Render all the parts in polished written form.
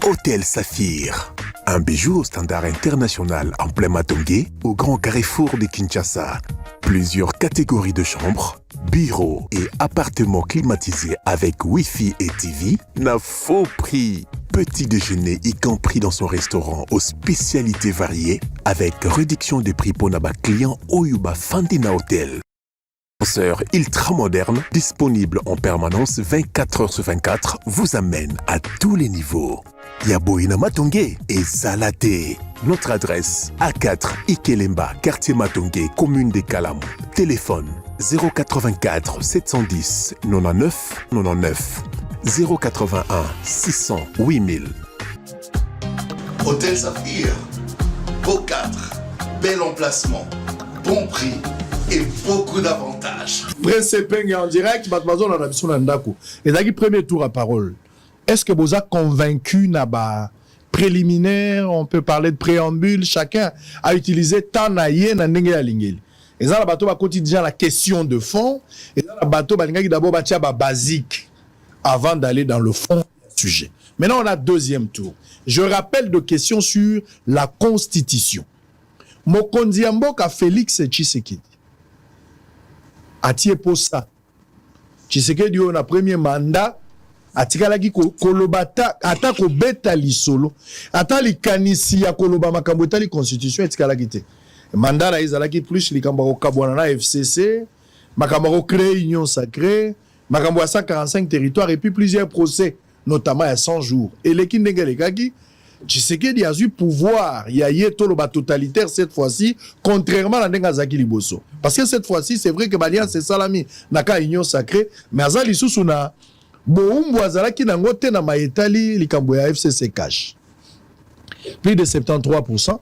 Hôtel Saphir. Un bijou au standard international en plein Matongé, au grand carrefour de Kinshasa. Plusieurs catégories de chambres, bureaux et appartements climatisés avec Wi-Fi et TV n'a faux prix. Petit déjeuner y compris dans son restaurant aux spécialités variées avec réduction des prix pour Naba client Oyuba Fandina Hotel. Ascenseur ultra moderne, disponible en permanence 24 heures sur 24, vous amène à tous les niveaux. Yaboina Matongé et Salaté. Notre adresse A4 Ikelemba, quartier Matongé, commune des Kalamou. Téléphone 084 710 99 99 081 600 8000. Hôtel Saphir, beau cadre, bel emplacement, bon prix et beaucoup d'avantages. Prince Peng en direct, Batmazon en Abisson Nandako. Et d'ailleurs, premier tour à parole. Est-ce que vous avez convaincu Naba préliminaire, on peut parler de préambule, chacun a utilisé Tanaye Nandenge Alingeli. Et ça, le bateau va quotidien la question de fond. Et ça, le bateau va d'abord bâtir basique avant d'aller dans le fond du sujet. Maintenant, on a deuxième tour. Je rappelle de questions sur la Constitution. Mokondi Mboka Félix Tshisekedi. Atie pour ça. Tshisekedi on a premier mandat. Atikalaki kolobata ata ko beta lisolo ata likanisi ya koloba makambo etali constitution etikalaki te mandat la ezalaki plus likambo ko kabwana na FCC makambo ko créer union sacrée makambo à 145 territoires et puis plusieurs procès notamment à 100 jours et l'équipe ndengelekaki Tshisekedi a eu pouvoir il y a yetoloba totalitaire cette fois-ci contrairement à Ndengazaki Liboso parce que cette fois-ci c'est vrai que l'alliance c'est salami naka union sacrée mais azali susuna Boumbo azalaki nango te na maetali likambo ya FCC cash. Plus de 73%.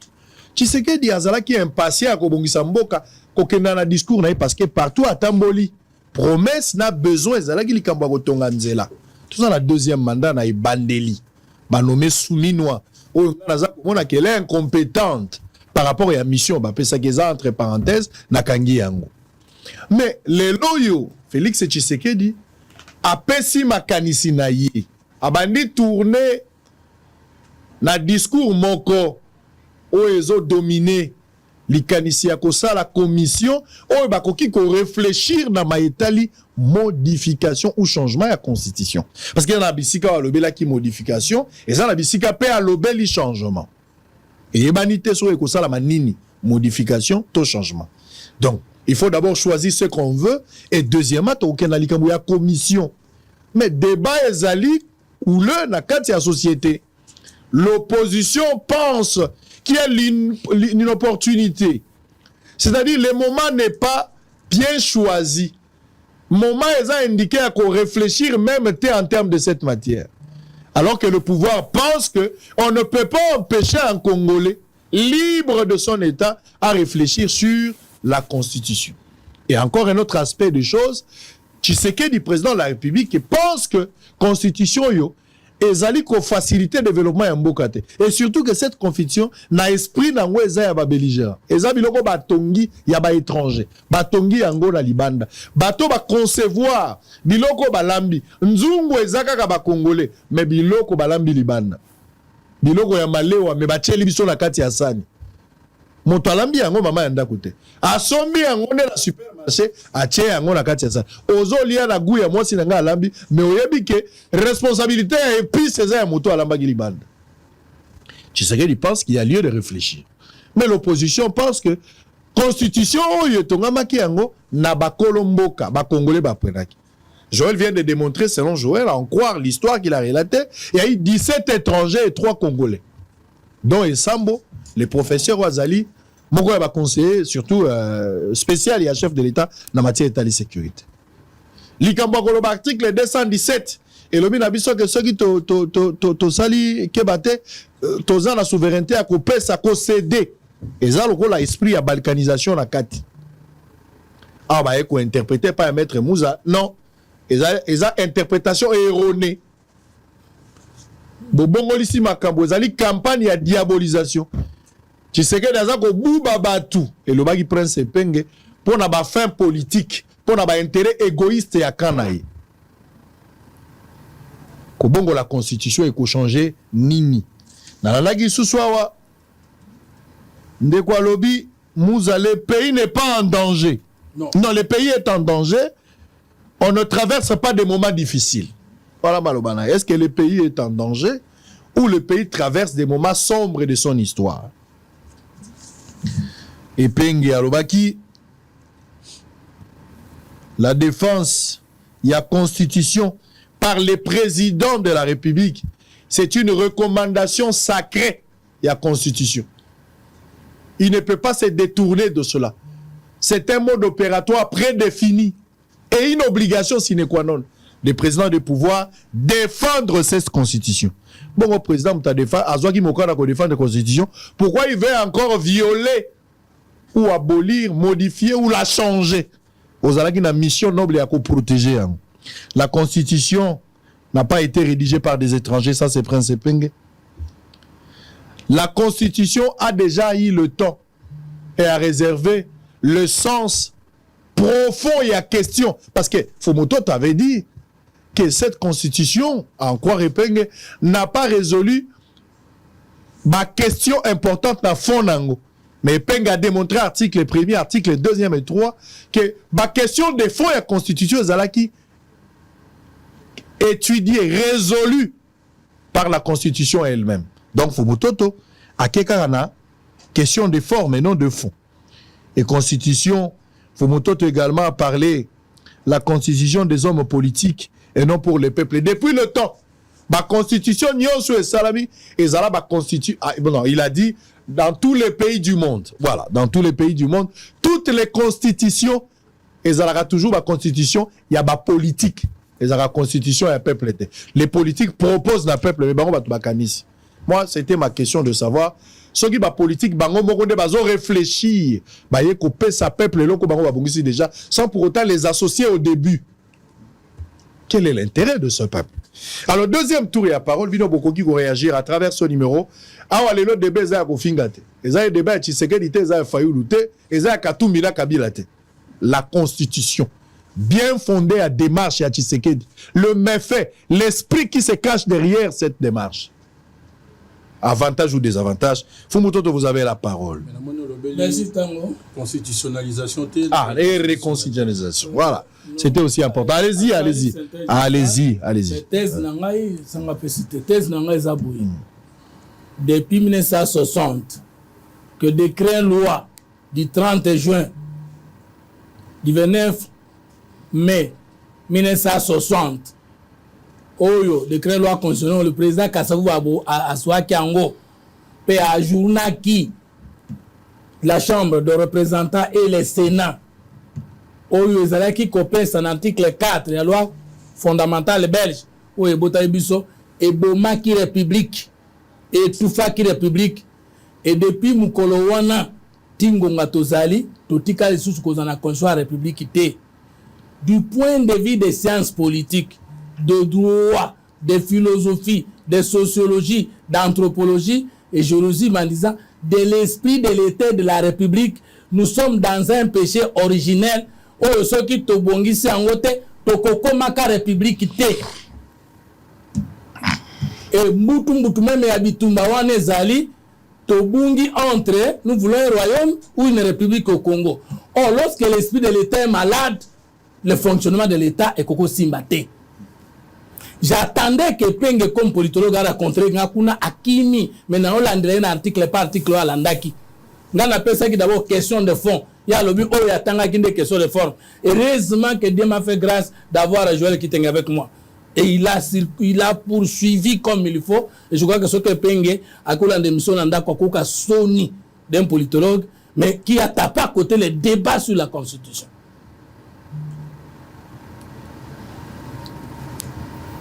Tshisekedi azalaki impatient ko bongisa mboka ko kenda na discours na parce que partout à Tamboli promesse n'a besoin azalaki likambo ko tonga nzela. Tout ça la deuxième mandat na ibandeli. Ba nommé Souminois. O naza mona qu'elle est incompétente par rapport à la mission ba pesa keza entre parenthèses na kangi yango. Mais les loyaux Félix Tshisekedi apesi makanisi na ye abandi tourner na discours moko oezo dominer likanisi ya kosala commission oyo bakoki ko réfléchir na maetali modification ou changement ya constitution parce que na bisika alobela ki modification et ça na bisika pe alobeli changement et ebanité so ekosala manini modification to changement donc il faut d'abord choisir ce qu'on veut et deuxièmement token likambo ya commission mais débat ezali ou le na kati ya société l'opposition pense qu'il y a une opportunité c'est-à-dire le moment n'est pas bien choisi moment est indiqué à qu'on réfléchir même en termes de cette matière alors que le pouvoir pense que on ne peut pas empêcher un Congolais libre de son état à réfléchir sur la Constitution. Et encore un autre aspect des choses, Tshisekedi, président de la République, qui pense que Constitution yo ezali ko faciliter le développement ya mbokate. Et surtout que cette Constitution na esprit nango eza ya ba belligérant. Eza biloko batongi ya ba étranger. Batongi yango na libanda. Bato ba concevoir biloko balambi. Nzungu eza kaka ba congolais, mais biloko balambi libanda. Biloko ya malewa me batieli biso na kati ya sani. Moto alambi yango mama yanda kote. Asombi yango na supermarché, atie yango na kati ya sani. Ozo lia na guya mwasi na nga alambi, mais oyebi ke responsabilité et puis c'est ya moto alambaki libanda. Tshisekedi pense qu'il y a lieu de réfléchir. Mais l'opposition pense que constitution oyo tongamaki yango na bakolo mboka, ba congolais ba prenaki. Joël vient de démontrer, selon Joël, à en croire l'histoire qu'il a relatée, il y a eu 17 étrangers et 3 Congolais. Dont Esambo, les professeurs Ouazali, Moko va conseiller, surtout spécial, il y a chef de l'État dans matière d'état de sécurité. L'Ikambakolo article 217, et le minabiso que ceux qui to sali kebate, tozan la souveraineté à couper, ça concéder. Et ça, le rôle à esprit à balkanisation à Kati. Ah, bah, écoute, interprété par Maître Moussa. Non. Ils ont interprétation erronée. Bobongolisi makambo ezali campagne ya diabolisation. Tu sais que dans un bouba batou et le bagi prend ses penge pour na ba fin politique, pour na ba intérêt égoïste ya kanaï. Kobongo la constitution et ko changer nini. Na la gi suswawa. Ndekwa lobby, le pays n'est pas en danger. Non, le pays est en danger. On ne traverse pas des moments difficiles. Voilà Malobana. Est-ce que le pays est en danger ou le pays traverse des moments sombres de son histoire? Et Pengi Alobaki, la défense, il y a constitution par les présidents de la République. C'est une recommandation sacrée. Il y a constitution. Il ne peut pas se détourner de cela. C'est un mode opératoire prédéfini et une obligation sine qua non des présidents de pouvoir défendre cette constitution. Bon, le président m'a défendu, Azwaki Mokana ko défendre la constitution. Pourquoi il veut encore violer ou abolir, modifier ou la changer? Aux Alaki une mission noble et à protéger. La constitution n'a pas été rédigée par des étrangers, ça c'est Prince Penge. La constitution a déjà eu le temps et a réservé le sens profond et à question. Parce que Fomoto t'avait dit que cette constitution, en quoi Repenge, n'a pas résolu ma question importante dans fond nango. Mais Penge a démontré article 1er, article 2e et 3 que ma question de fond et à constitution Zalaki étudiée, résolue par la constitution elle-même. Donc Fomoto à Kekana, question de forme et non de fond. Et constitution, Fomoto également a parlé la constitution des hommes politiques et non pour le peuple. Et depuis le temps, la constitution Nyonso et Salami, et Zala constitue, il a dit dans tous les pays du monde. Voilà, dans tous les pays du monde, toutes les constitutions, et Zala toujours la constitution, il y a la politique. Et Zala constitution et le peuple. Les politiques proposent le peuple, mais bon, moi, c'était ma question de savoir ce qui est politique, ils réfléchir, ils couper sa peuple déjà, sans pour autant les associer au début. Quel est l'intérêt de ce peuple? Alors, deuxième tour, il y a parole, Vino Bokoki va réagir à travers ce numéro. Ah, les autres débats, ils ont fingate. Ils ont débat, ils ont failli lutter, ils ont Katumila Kabilate. La constitution, bien fondée à démarche à Tshisekedi. Le méfait, l'esprit qui se cache derrière cette démarche. Avantage ou désavantage, Fumoto, vous avez la parole. Merci Tango. Constitutionnalisation. Et réconciliation. Voilà. C'était aussi important. Allez-y, allez-y. Allez-y, allez-y. Thèse depuis 1960, que décret loi du 30 juin, du 29 mai 1960, Oyo, décret loi constitutionnel, le président Kassavou Aswaki Ango, peut ajourner qui la Chambre de représentants et le Sénat. Oyo, Zalaki Kopé, c'est un article 4 de la loi fondamentale belge, où est Botaïbiso, et Bomaki République, et Toufaki République, et depuis Mukolowana, Tingonga Tozali, Totika les sous qu'on a construit la République. Du point de vue des sciences politiques, de droit, de philosophie, de sociologie, d'anthropologie et géologie, en disant de l'esprit de l'État de la République, nous sommes dans un péché originel où ceux qui te bongissent en haute, tokoko maka République te. Et moutou même abitumba wane zali, tobungi entre, nous voulons un royaume ou une république au Congo. Or, lorsque l'esprit de l'État est malade, le fonctionnement de l'État est koko simbate. J'attendais que Penge comme politologue a rencontré Ngakuna Akimi, mais on l'a un article par article à l'Andaki. On appelle ça d'abord question de fond. Il y a le but, il y a tant de questions de forme. Heureusement que Dieu m'a fait grâce d'avoir Joël qui était avec moi. Et il a poursuivi comme il faut. Et je crois que ce que Penge a coulé en démission d'Andakoka Sony d'un politologue, mais qui a tapé à côté les débats sur la Constitution.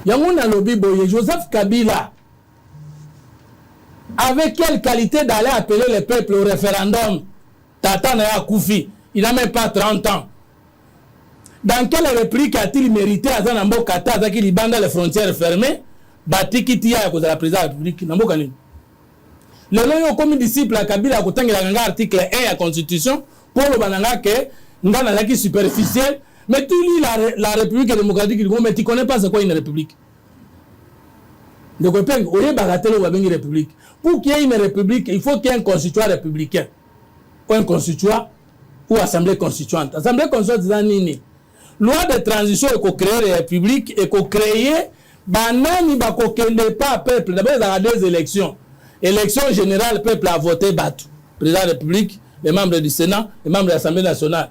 Yamuna Lobi Boye, Joseph Kabila, avec quelle qualité d'aller appeler le peuple au référendum? Tata Naya Koufi, il n'a même pas 30 ans. Dans quelle réplique a-t-il mérité à Zanambo Kata, à qui bande les frontières fermées, bâti qui tient à cause de la présidence de la République? Le nom comme disciple à Kabila, à côté de l'article 1 de la Constitution, pour le Bananga, que Ngana Laki superficiel. Mais tu lis la République démocratique du Congo, mais tu ne connais pas c'est quoi une république. Donc, une république. Pour qu'il y ait une république, il faut qu'il y ait un constituant républicain. Ou un constituant ou assemblée constituante. Assemblée constituante, c'est nini. Loi de transition, il faut créer la république, il faut créer, banani, il faut qu'il n'y ait pas peuple. D'abord, il y a des élections. Élection générale, le peuple a voté battu. Président de la République, les membres du Sénat, les membres de l'Assemblée nationale.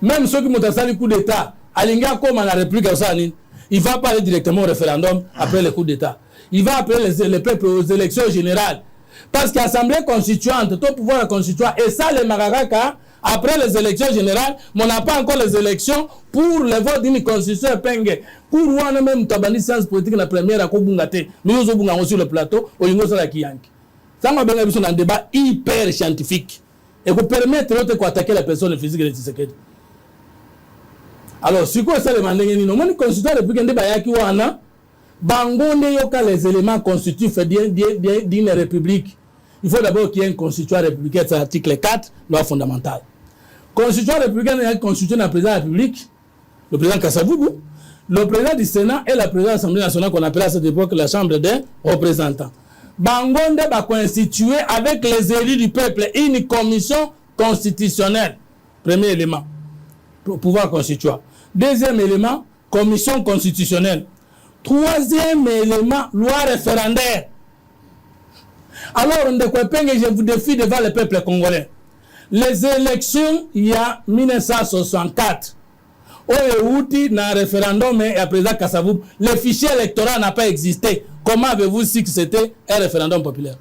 Même ceux qui ont fait le coup d'État, Alinga comme à la République, il va pas aller directement au référendum après le coup d'État. Il va appeler les peuples aux élections générales. Parce que l'Assemblée constituante, tout pouvoir constituant, et ça, les Maragaka, après les élections générales, mais on n'a pas encore les élections pour le vote d'une constitution penge. Pour moi, même tabani science politique, la première à Kobungate, nous avons sur le plateau, au niveau de la Kiyanki. Ça m'a bien un débat hyper scientifique. Et vous permettre de attaquer la personne physique de Tshisekedi. Alors, si quoi ça demande, nous avons une constitution républicaine de Bayaki Wana, Bangonde yoka les éléments constitutifs d'une république. Il faut d'abord qu'il y ait une constitution républicaine, c'est l'article 4, loi fondamentale. Constitution républicaine est constituée dans le président de la République, le président Kassavubu, le président du Sénat et le président de l'Assemblée nationale qu'on appelait à cette époque la Chambre des représentants. Bangonde va constituer avec les élus du peuple une commission constitutionnelle. Premier élément, pour pouvoir constituer. Deuxième élément, commission constitutionnelle. Troisième élément, loi référendaire. Alors, je vous défie devant le peuple congolais. Les élections, il y a 1964. Au Yehouti, dans le référendum et à président Kassavou, le fichier électoral n'a pas existé. Comment avez-vous su que c'était un référendum populaire?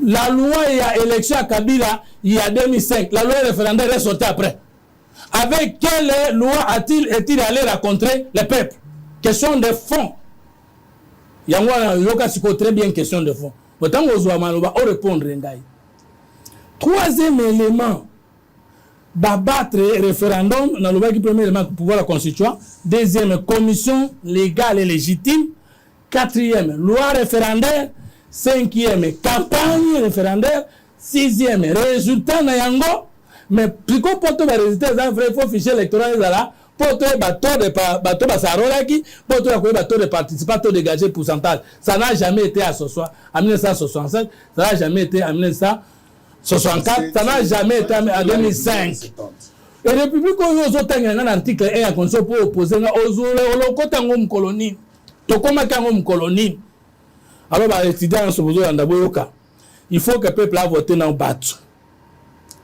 La loi, il y a élection à Kabila, il y a 2005. La loi référendaire est sortie après. Avec quelle loi est-il allé rencontrer le peuple? Question de fond. Il y a très bien question de fond. Autant on répondre. Troisième élément, battre référendum dans le premier élément pour pouvoir la constituer. Deuxième, commission légale et légitime. Quatrième, loi référendaire. Cinquième, campagne référendaire. Sixième, résultat nayango. Mais plus qu'on porte les résultats, il faut fichier électoral là. Pour trouver bateau de participants, taux dégagé pourcentage. Ça n'a jamais été à ce soir, en 1967, ça n'a jamais été en 1964, ça n'a jamais été en 2005. Et la République, on a un article 1 à condition pour opposer aux colonie. Colonie. Alors, les étudiants sont besoin d'Aboyoka. Il faut que le peuple a voté dans le battu.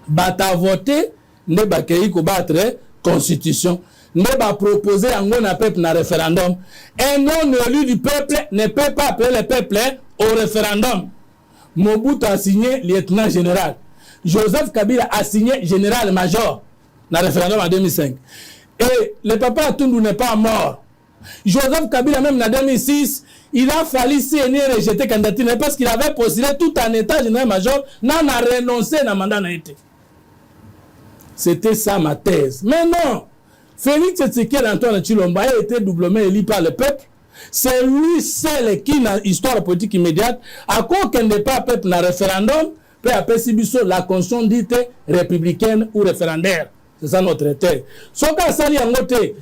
Bata voter, ne pas battre constitution. Ne pas proposer un peuple dans le référendum. Un non-élu du peuple ne peut pas appeler le peuple au référendum. Mobutu a signé lieutenant général. Joseph Kabila a signé général-major dans le référendum en 2005. Et le papa Atundu n'est pas mort. Joseph Kabila, même en 2006, il a fallu signer et rejeter candidature parce qu'il avait postulé tout en état général-major, n'a renoncé à mandat. C'était ça ma thèse. Mais non, Félix Tshisekedi Antoine Tshilombo a été doublement élu par le peuple. C'est lui seul qui, dans l'histoire politique immédiate, à quoi qu'il n'est pas peuple dans le référendum, peut appeler la constitution dite républicaine ou référendaire. C'est ça notre thèse. Ce cas, ça, il y a un côté,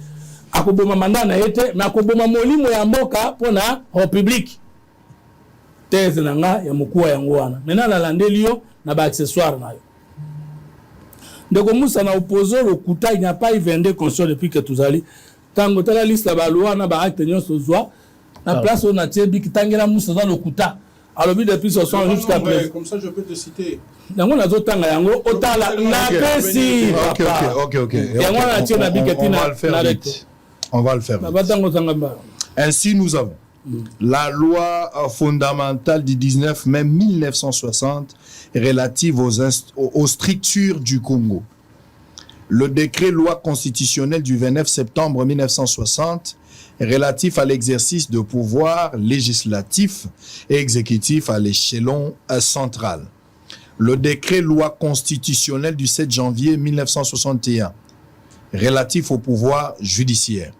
à quoi mandat n'a été, mais à quoi molimo ya mboka pour la république. Thèse nanga ya mukua ya ngwana. Maintenant, la lande liyo, na ba accessoire na yo. Donc, Moussa n'a opposé le Kouta, il n'y a pas eu 22 constitutions depuis que tous allez. Tant que la liste de la loi, on a acte de soir, la place où on a tiré, qui tangera Moussa dans le Kouta. Alors, depuis ce soir jusqu'à présent. Comme ça, je peux te citer. On a d'autres temps, on va le faire vite. Ainsi, nous avons la loi fondamentale du 19 mai 1960 relative aux structures du Congo. Le décret loi constitutionnelle du 29 septembre 1960 relatif à l'exercice de pouvoir législatif et exécutif à l'échelon central. Le décret loi constitutionnelle du 7 janvier 1961 relatif au pouvoir judiciaire.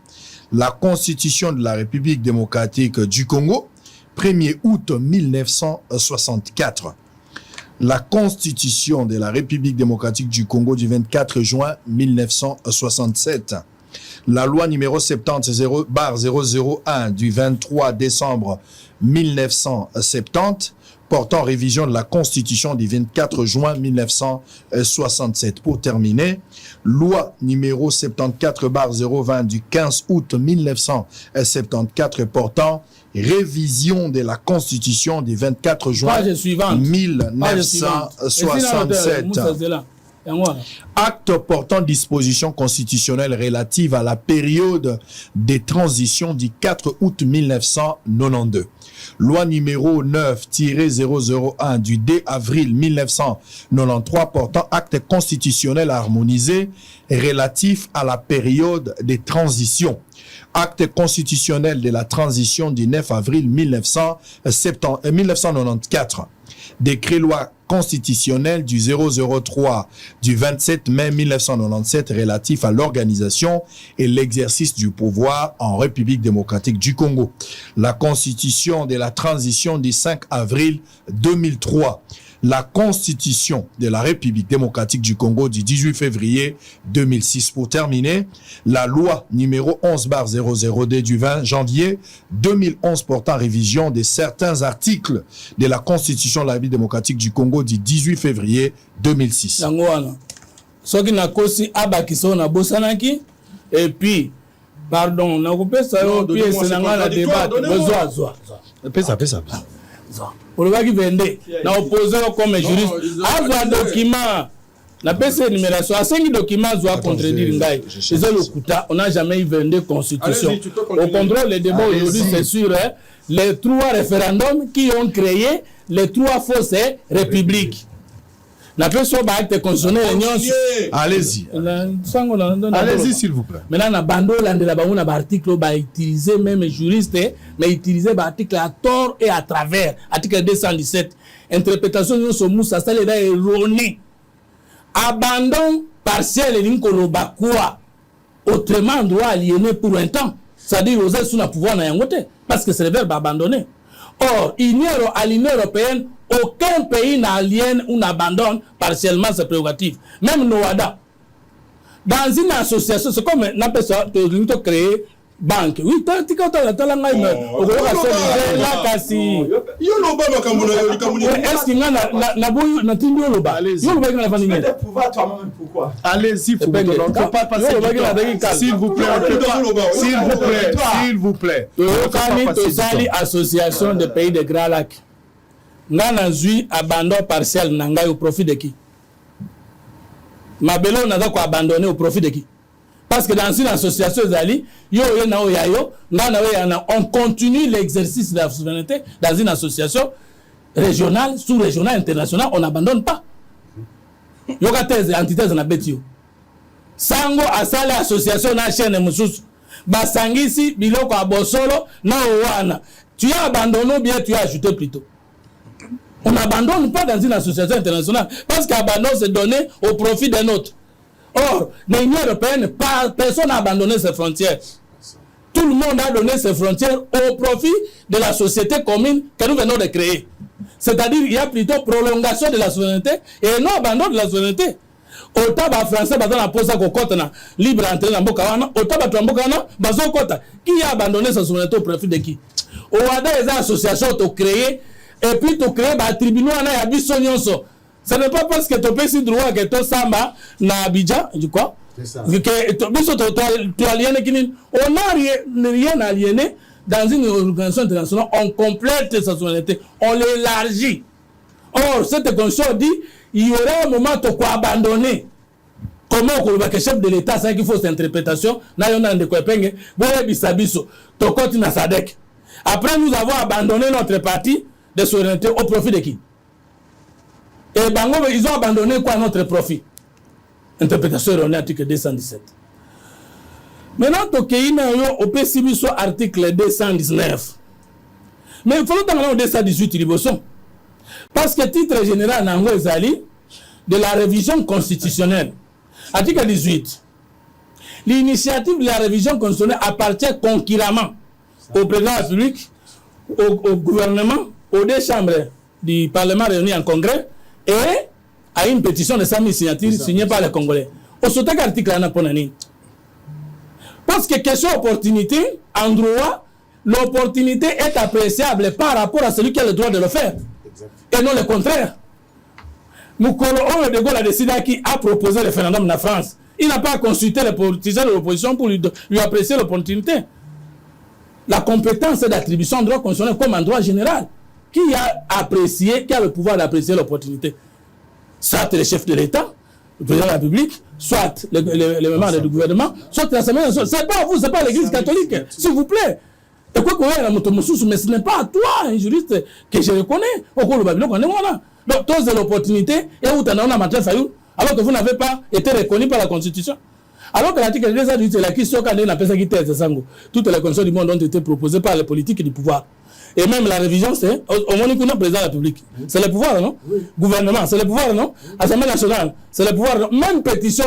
La Constitution de la République démocratique du Congo, 1er août 1964. La Constitution de la République démocratique du Congo du 24 juin 1967. La loi numéro 70/001 du 23 décembre 1970 portant révision de la Constitution du 24 juin 1967. Pour terminer, loi numéro 74/020 du 15 août 1974 portant révision de la Constitution du 24 juin 1967. Acte portant disposition constitutionnelle relative à la période de transition du 4 août 1992. Loi numéro 9-001 du 2 avril 1993 portant acte constitutionnel harmonisé relatif à la période de transition. Acte constitutionnel de la transition du 9 avril 1994. Décret loi constitutionnel du 003 du 27 mai 1997 relatif à l'organisation et l'exercice du pouvoir en République démocratique du Congo. La constitution de la transition du 5 avril 2003. La Constitution de la République démocratique du Congo du 18 février 2006. Pour terminer, la loi numéro 11/002 du 20 janvier 2011 portant révision de certains articles de la Constitution de la République démocratique du Congo du 18 février 2006. Soki na kosi abakiso na bosanaki et puis pardon na kopesa yo pièce na ngala débat besoin Pesa. olobaki vende na opposé comme juriste azwa document na pesa énumération asengi document azwa contredire ngai c'est le kuta on n'a jamais vende constitution au contrôle les débats aujourd'hui c'est sur les 3 référendums qui ont créé les 3 fausses républiques. La personne acte constitutionnel allez-y. Allez-y s'il vous plaît. Maintenant na bando landela ba on a article ba utiliser même juriste mais utiliser ba article à tort et à travers article 217 interprétation de ce mot ça c'est erroné. Abandon partiel l'inko ba quoi autrement droit aliéné pour un temps. C'est-à-dire aux sous la pouvoir na yangote parce que c'est le verbe abandonner. Or, il n'y a à l'Union européenne aucun pays n'aliène ou n'abandonne partiellement ses prérogatives. Même Noada. Dans une association, c'est comme on appelle ça, de créer banque. Oui, tu as la allez-y, s'il vous plaît. Association des pays de Grand Lac. Nana zui abandon partiel nangai au profit de qui? Mabelo n'a pas abandonné au profit de qui? Parce que dans une association zali, on continue l'exercice de la souveraineté dans une association régionale, sous-régionale, internationale, on n'abandonne pas. Yoga thèse, antithèse na betio. Sango asale association na chaîne mususu. Basangisi biloko abosolo na owana. Tu as abandonné ou bien tu as ajouté plutôt. On n'abandonne pas dans une association internationale parce qu'abandon c'est donné au profit d'un autre. Or, dans l'Union européenne, personne n'a abandonné ses frontières. Tout le monde a donné ses frontières au profit de la société commune que nous venons de créer. C'est-à-dire qu'il y a plutôt prolongation de la souveraineté et non abandon de la souveraineté. Autant les Français ont posé un libre entrée dans Bokawana, autant les Français qui a abandonné sa souveraineté au profit de qui? Au Wada, les associations ont créé et puis tu crées un tribunal à Bissonionso. Ce n'est pas parce que tu as si droit que tu samba na Abidjan, du quoi? C'est ça. On n'a rien aliéné dans une organisation internationale, on complète sa souveraineté, on l'élargit. Or, cette constitution dit il y aura un moment où tu vas abandonner. Comment le chef de l'État, c'est qu'il faut cette interprétation, après nous avons abandonné notre parti de souveraineté au profit de qui? Et Bango, ils ont abandonné quoi à notre profit? Interprétation erronée, article 217. Maintenant, on peut suivre sur article 219. Mais il faut que 218 liboson. Parce que titre général Nango Ezali de la révision constitutionnelle. Article 18. L'initiative de la révision constitutionnelle appartient concurremment au président de la République, au gouvernement, aux 2 chambres du Parlement réunis en congrès et à une pétition de 100 000 signatures signée par les Congolais. Au sauté article là pour nani. Parce que question opportunité, en droit, l'opportunité est appréciable par rapport à celui qui a le droit de le faire. Et non le contraire. Moukolo de Gaulle a décidé qui a proposé le référendum de la France. Il n'a pas consulté les politiciens de l'opposition pour lui apprécier l'opportunité. La compétence d'attribution en droit constitutionnel comme en droit général. Qui a apprécié, qui a le pouvoir d'apprécier l'opportunité? Soit le chef de l'État, le président de la République, soit les membres du gouvernement, soit l'Assemblée nationale. C'est pas vous, c'est pas l'Église catholique, s'il vous plaît. Et quoi qu'on ait, mais ce n'est pas à toi, un juriste, que je reconnais. Donc, tous de l'opportunité, et où tu en as un matin failli, alors que vous n'avez pas été reconnu par la Constitution. Alors que l'article 2 a dit que la question quand on appelle ça qui toutes les conditions du monde ont été proposées par les politiques du pouvoir. Et même la révision, c'est au moins le président de la République. C'est le pouvoir, non? Oui. Gouvernement, c'est le pouvoir, non? Assemblée nationale, c'est le pouvoir, non? Même pétition,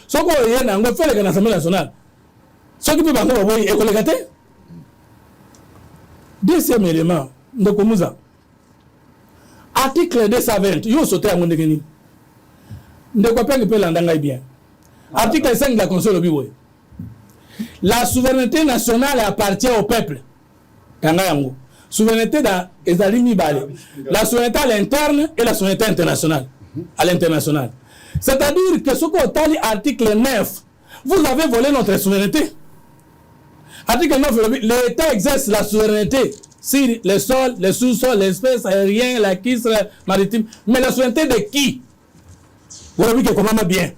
ce qu'on a fait l'Assemblée nationale. Ce qui peut parler, oui, et collègue. Deuxième élément, donc, article 220, il faut sauter à mon dégât. Ne quoi pas que peut l'entendre bien. Article 5 de la Constitution. La souveraineté nationale appartient au peuple. Souveraineté dans la souveraineté à l'interne et la souveraineté internationale. À l'international. C'est-à-dire que ce qu'on dit article 9, vous avez volé notre souveraineté. Article 9, l'État exerce la souveraineté sur les sols, les sous-sols, l'espace aérien, la quisse maritime. Mais la souveraineté de qui? Vous avez vu que comment bien.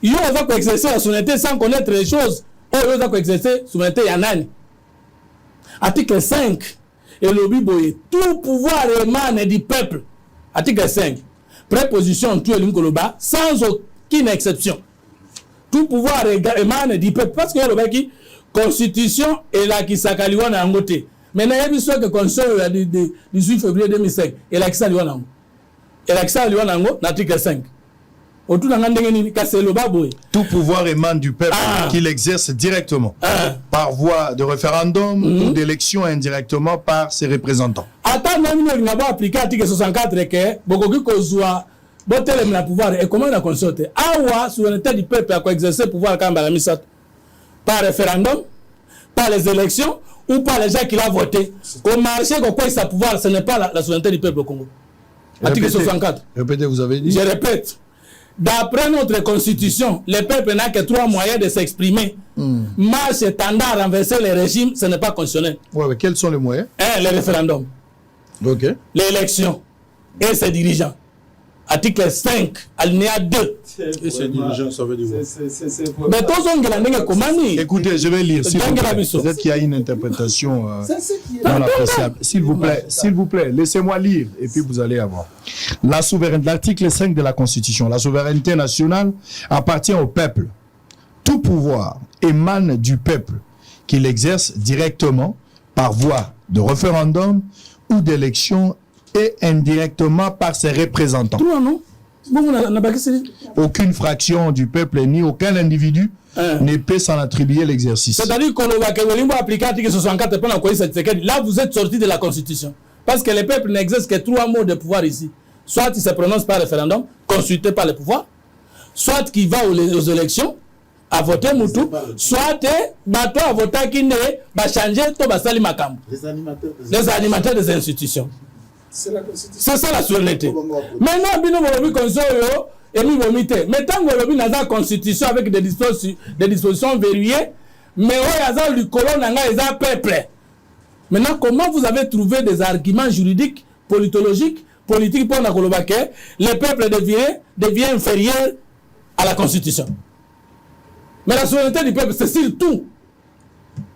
Ils ont exercer la souveraineté sans connaître les choses. Ils ont exercer la souveraineté Yanani. Article 5. Et le Biboye. Tout pouvoir émane du peuple. Article 5. Préposition tout l'Inkoloba sans aucune exception. Tout pouvoir émane du peuple. Parce que le qui Constitution est là qui s'accaliwa na ngote. Maintenant, il y a une que Constitution du 18 février 2005. Et là qui s'accaliwa na ngo. Et là qui s'accaliwa na ngo, l'article 5. Tout pouvoir émane du peuple qu'il exerce directement par voie de référendum ou d'élection indirectement par ses représentants. Attends, on n'a pas appliqué l'article 64 que beaucoup de le pouvoir et comment on a consulté. Awa, souveraineté du peuple a exercer le pouvoir quand même par référendum, par les élections ou par les gens qui l'ont voté. Au marché, quoi ça pouvoir, ce n'est pas la souveraineté du peuple au Congo. Article 64. Répétez, vous avez dit. Je répète. D'après notre constitution, le peuple n'a que 3 moyens de s'exprimer. Marche, standard, renverser le régime, ce n'est pas constitutionnel. Ouais, mais quels sont les moyens? Le référendum. Ok. L'élection. Et ses dirigeants. Article 5, alinéa 2. Et ses dirigeants, ça veut dire quoi? Mais tous on gagne comment? Écoutez, je vais lire. Peut-être qu'il y a une interprétation non appréciable. S'il vous plaît, laissez-moi lire et puis vous allez avoir. La souveraineté, l'article 5 de la Constitution, la souveraineté nationale appartient au peuple. Tout pouvoir émane du peuple qu'il exerce directement par voie de référendum ou d'élection et indirectement par ses représentants. Aucune fraction du peuple ni aucun individu ne peut s'en attribuer l'exercice. C'est-à-dire qu'on va appliquer l'article 64 pour là, vous êtes sorti de la Constitution. Parce que le peuple n'exerce que 3 mots de pouvoir ici. Soit il se prononce par référendum, consulté par le pouvoir, soit qu'il va aux élections, à voter Moutou, soit bateau à voter qui ne va changer tout basali makam. Les animateurs des institutions. C'est ça la souveraineté. Maintenant, bino bolobi konsoyo et mi vomité. Mais tant que bolobi n'a pas constitution avec des dispositions verrouillées, mais il y a du colon nanga et un peuple. Maintenant, comment vous avez trouvé des arguments juridiques, politologiques, politiques pour que le peuple devient inférieur à la constitution? Mais la souveraineté du peuple, c'est sur tout,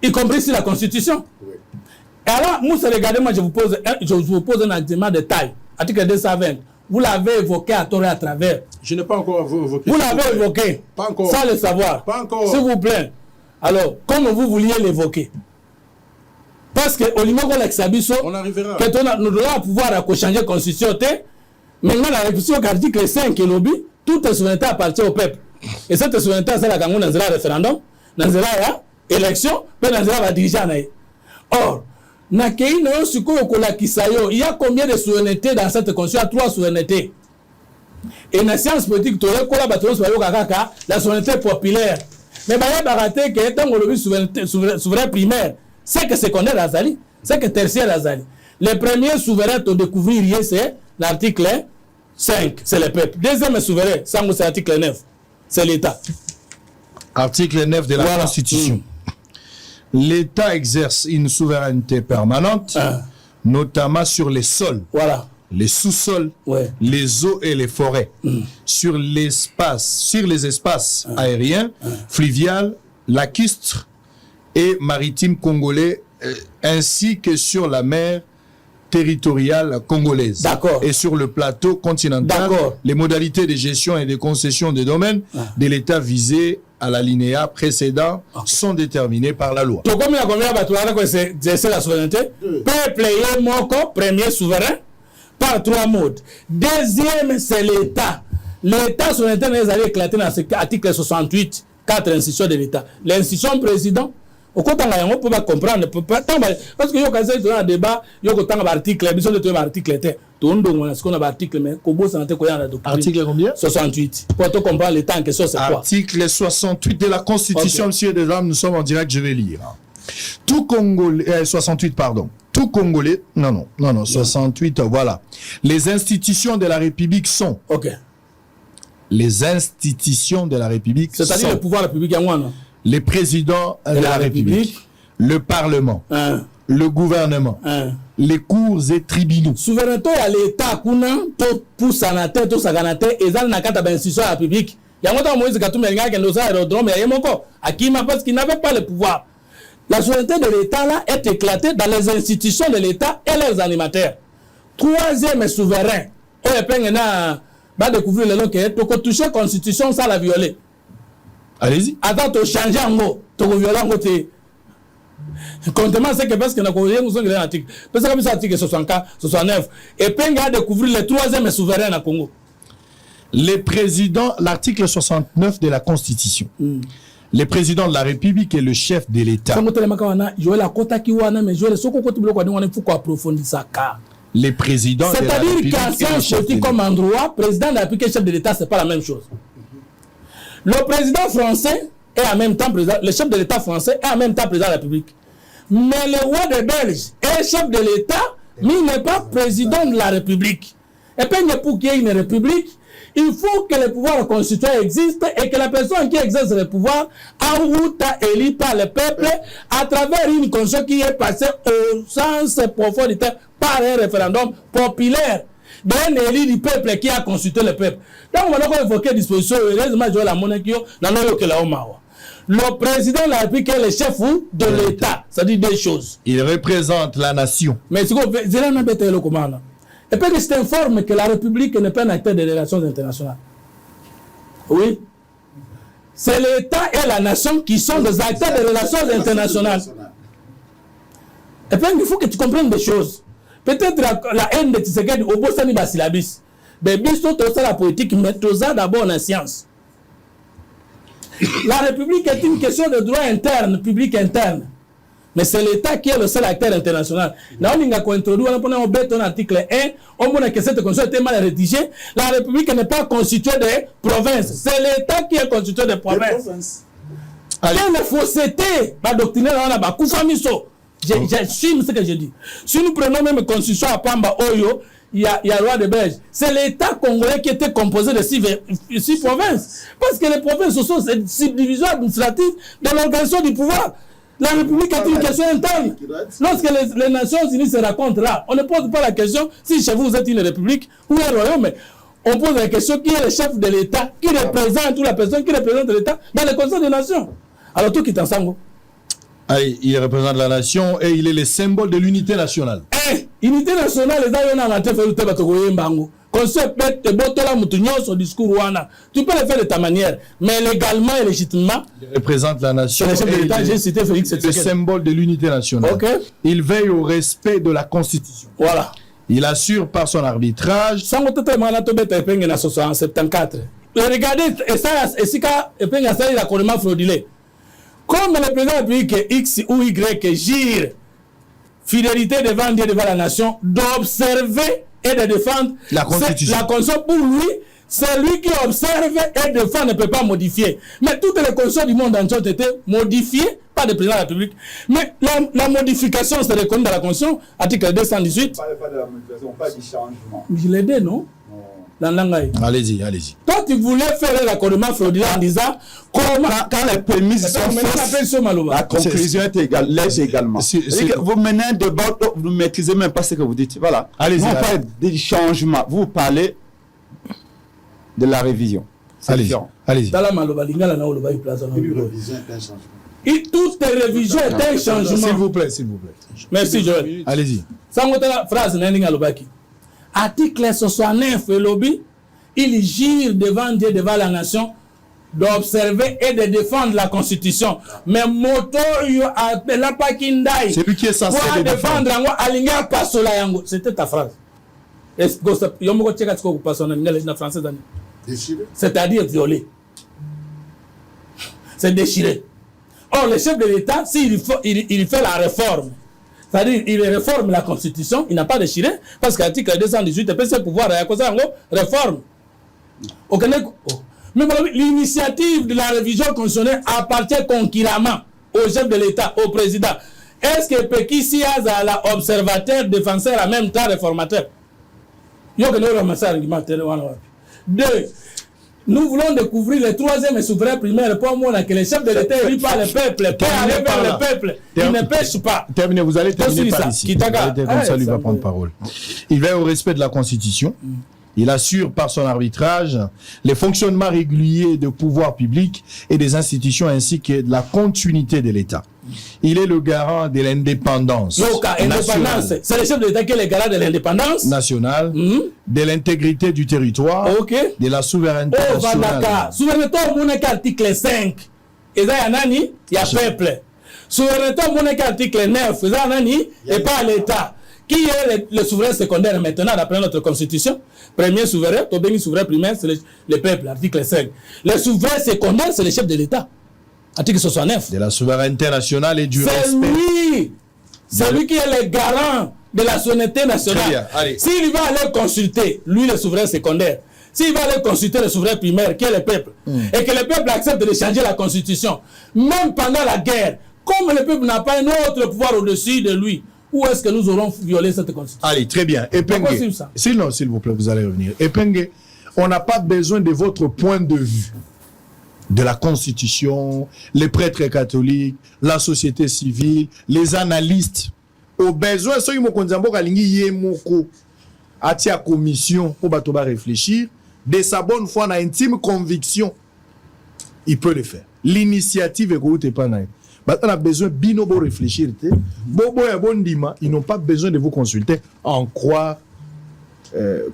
y compris sur la constitution. Oui. Et alors, Moussa, regardez-moi, je vous pose un argument de taille. Article 220. Vous l'avez évoqué à tort et à travers. Je n'ai pas encore évoqué. Vous l'avez évoqué. Pas encore. Sans le savoir. Pas encore. S'il vous plaît. Alors, comme vous vouliez l'évoquer. Parce que au niveau de l'exabisso, on arrivera. Que nous devons pouvoir changer la constitution. Maintenant, la révision de l'article 5 et lobby, toute la souveraineté appartient au peuple. Et cette souveraineté, c'est la Congo dans le référendum, dans l'élection, puis dans le dirigeant. Or, il y a combien de souverainetés dans cette constitution? Il y a 3 souverainetés. Et dans la science politique, la souveraineté populaire, Mais il y a raté que tant le souverain primaire, c'est que secondaire Azali, c'est que tertiaire Azali. Le premier souverain à découvrir, c'est l'article 5, c'est le peuple. Deuxième souverain, c'est l'article 9, c'est l'État. Article 9 de la Constitution. L'État exerce une souveraineté permanente, notamment sur les sols, les sous-sols, les eaux et les forêts, sur les espaces aériens, fluviales, lacustres et maritimes congolais, ainsi que sur la mer territoriale congolaise. Et sur le plateau continental, les modalités de gestion et de concession des domaines de l'État visé à l'alinéa précédent sont déterminés par la loi. C'est la souveraineté. Peuple et moko, premier souverain, par 3 modes. Deuxième, c'est l'État. L'État souveraineté n'est éclaté dans l'article 68, 4 institutions de l'État. L'institution président, au côté on peut pas comprendre, parce que yo quand c'est un débat, yo ko tanga article, besoin de trouver article té. Tout ndongo ce qu'on a article mais ko bo santé ko yana doctrine. Article combien? 68. Pour te comprendre le temps en question c'est quoi? Article 68 de la Constitution, monsieur des dames, nous sommes en direct, je vais lire. Tout Congolais 68 pardon. Tout Congolais, non, 68 voilà. Les institutions de la République sont les institutions de la République, c'est-à-dire le pouvoir républicain non? Les présidents de la République, le Parlement, le gouvernement, les cours et tribunaux. Souveraineté à l'État, pour sanaté, tout saganaté, et dans la carte d'institution de la République. Il y a longtemps Moïse Katumbi qui a nos aérodromes, il y a encore Akima parce qu'il n'avait pas le pouvoir. La souveraineté de l'État là est éclatée dans les institutions de l'État et leurs animateurs. Troisième souverain, on va découvrir le nom que tu toucher la Constitution sans la violer. Allez-y. Attends, tu changes en mot, tu violes en côté. Comptement, c'est que parce que nous avons un article. Parce que l'article 64, 69. Et puis, on va découvrir le troisième souverain à Congo. Les présidents, l'article 69 de la Constitution. Le président de la République est le chef de l'État. Les présidents de la République. C'est-à-dire qu'un chef comme endroit, président de la République et chef de l'État, ce n'est pas la même chose. Le président français est en même temps président, le chef de l'État français est en même temps président de la République. Mais le roi des Belges est chef de l'État, mais il n'est pas président de la République. Et puis, pour qu'il y ait une République, il faut que le pouvoir constitutionnel existe et que la personne qui exerce le pouvoir en route élu par le peuple à travers une constitution qui est passée au sens profond du terme par un référendum populaire d'un élu du peuple qui a consulté le peuple. Donc, on va évoquer des dispositions, heureusement, la monarchie, le président de la République est le chef de l'État. Ça dit deux choses. Il représente la nation. Mais si vous le commande. Et puis, je t'informe que la République n'est pas un acteur des relations internationales. Oui. C'est l'État et la nation qui sont des acteurs des relations internationales. Et puis, il faut que tu comprennes des choses. Peut-être la haine de Tshisekedi au bout de syllabus. Mais bien sûr, tout ça la politique, mais tout ça d'abord en science. La République est une question de droit interne, public interne. Mais c'est l'État qui est le seul acteur international. Là, on a introduit un article 1, on a que cette constitution était mal rédigée. La République n'est pas constituée de provinces. C'est l'État qui est constitué de provinces. Quelle fausseté, la doctrine, on a Koufamiso. J'assume ce que je dis. Si nous prenons même la constitution à Pamba Oyo, il y a le roi de Belge. C'est l'État congolais qui était composé de 6 provinces. Parce que les provinces sont des subdivisions administratives de l'organisation du pouvoir. La République est une question interne. Lorsque les Nations Unies se racontent là, on ne pose pas la question si chez vous vous êtes une république ou un royaume, mais on pose la question qui est le chef de l'État, qui représente ou la personne qui représente l'État dans le Conseil des Nations. Alors tout qui est ensemble. Il représente la nation et il est le symbole de l'unité nationale. Unité nationale, les gens ont fait le Tébatogoye Mbango. Concept de Botola Moutounion, son discours Rwanda. Tu peux le faire de ta manière, mais légalement et légitimement. Il représente la nation. Le chef de l'État, j'ai cité Félix le symbole de l'unité nationale. Il veille au respect de la Constitution. Voilà. Il assure par son arbitrage. Sans totalement la tombe de Epenga en 1974. Regardez, et ça, et si Epenga ça, il a complètement fraudulé. Comme le président de la République X ou Y gire fidélité devant Dieu, devant la nation, d'observer et de défendre la Constitution. La Constitution pour lui, celui qui observe et défend ne peut pas modifier. Mais toutes les constitutions du monde entier ont été modifiées par le président de la République. Mais la modification, c'est reconnu dans la Constitution, article 218. Pas de la modification, pas du changement. Je l'ai dit, non? Allez-y, allez-y. Toi, tu voulais faire l'accommodement frauduleux en disant comment. Quand les prémices sont fausses, la conclusion est lège également. Vous menez un débat, vous ne maîtrisez même pas ce que vous dites. Voilà. Allez-y. On parle du changement. Vous parlez de la révision. Allez-y. Allez-y. Dans la maloba, l'ingala na oloba place. Toute révision est un changement. S'il vous plaît, s'il vous plaît. Merci, Joël. Allez-y. Sans la phrase n'inga lobaki. Article 69 le lobby, il jure devant Dieu, devant la nation, d'observer et de défendre la Constitution. Mais moto yo appela pa kindai. C'est lui qui est censé le défendre. Alinga pasola yango. C'était ta phrase. Est-ce que yomoko tcheka tiko kupasona na français dani? Déchiré. C'est-à-dire violer. C'est déchiré. Or, le chef de l'État, s'il il fait la réforme, c'est-à-dire il réforme la Constitution, il n'a pas déchiré, parce qu'à l'article 218, il peut se pouvoir réforme. Mais l'initiative de la révision constitutionnelle appartient concurremment au chef de l'État, au président. Est-ce que Peki Siaza, la observateur, défenseur, en même temps réformateur? Deux, nous voulons découvrir le troisième et souverain primaire pour moi que les chefs de l'État élis par le peuple, pour aller vers le peuple, ils ne pêchent pas. Terminez, vous allez terminer par ici. Comme ça, lui va prendre parole. Il va au respect de la Constitution. Il assure par son arbitrage les fonctionnements réguliers de pouvoirs publics et des institutions ainsi que de la continuité de l'État. Il est le garant de l'indépendance nationale. C'est le chef de l'État qui est le garant de l'indépendance nationale, de l'intégrité du territoire, de la souveraineté nationale. Souveraineté au article 5. Et ça, il y a peuple. Souveraineté au article 9. Et ça, et pas l'État. Qui est le souverain secondaire maintenant d'après notre constitution? Premier souverain, le souverain primaire, c'est le peuple, article 5. Le souverain secondaire, c'est le chef de l'État. Article 69. De la souveraineté nationale et du respect. C'est lui qui est le garant de la souveraineté nationale. S'il va aller consulter, lui le souverain secondaire, s'il va aller consulter le souverain primaire, qui est le peuple, et que le peuple accepte de changer la constitution, même pendant la guerre, comme le peuple n'a pas un autre pouvoir au-dessus de lui, où est-ce que nous aurons violé cette constitution? Allez, très bien. Epengue. Sinon, s'il vous plaît, vous allez revenir. Epengue, on n'a pas besoin de votre point de vue. De la Constitution, les prêtres catholiques, la société civile, les analystes. Au besoin, ceux qui m'ont dit à la commission pour réfléchir, de sa bonne foi, on a intime conviction, il peut le faire. L'initiative est pas naïve. On a besoin de réfléchir. Ils n'ont pas besoin de vous consulter. En croire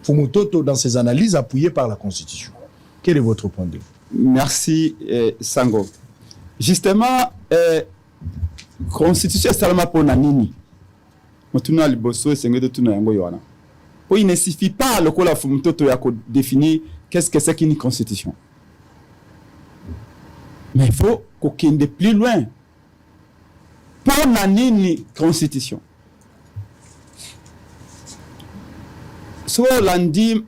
Fumutoto dans ses analyses appuyées par la Constitution. Quel est votre point de vue? Merci, Sango. Justement, Constitution est seulement pour Nanini. Il ne suffit pas le la Fumutoto de définir qu'est-ce que c'est qu'une Constitution. Mais il faut qu'on aille plus loin. Pour Nanini Constitution. So lundi,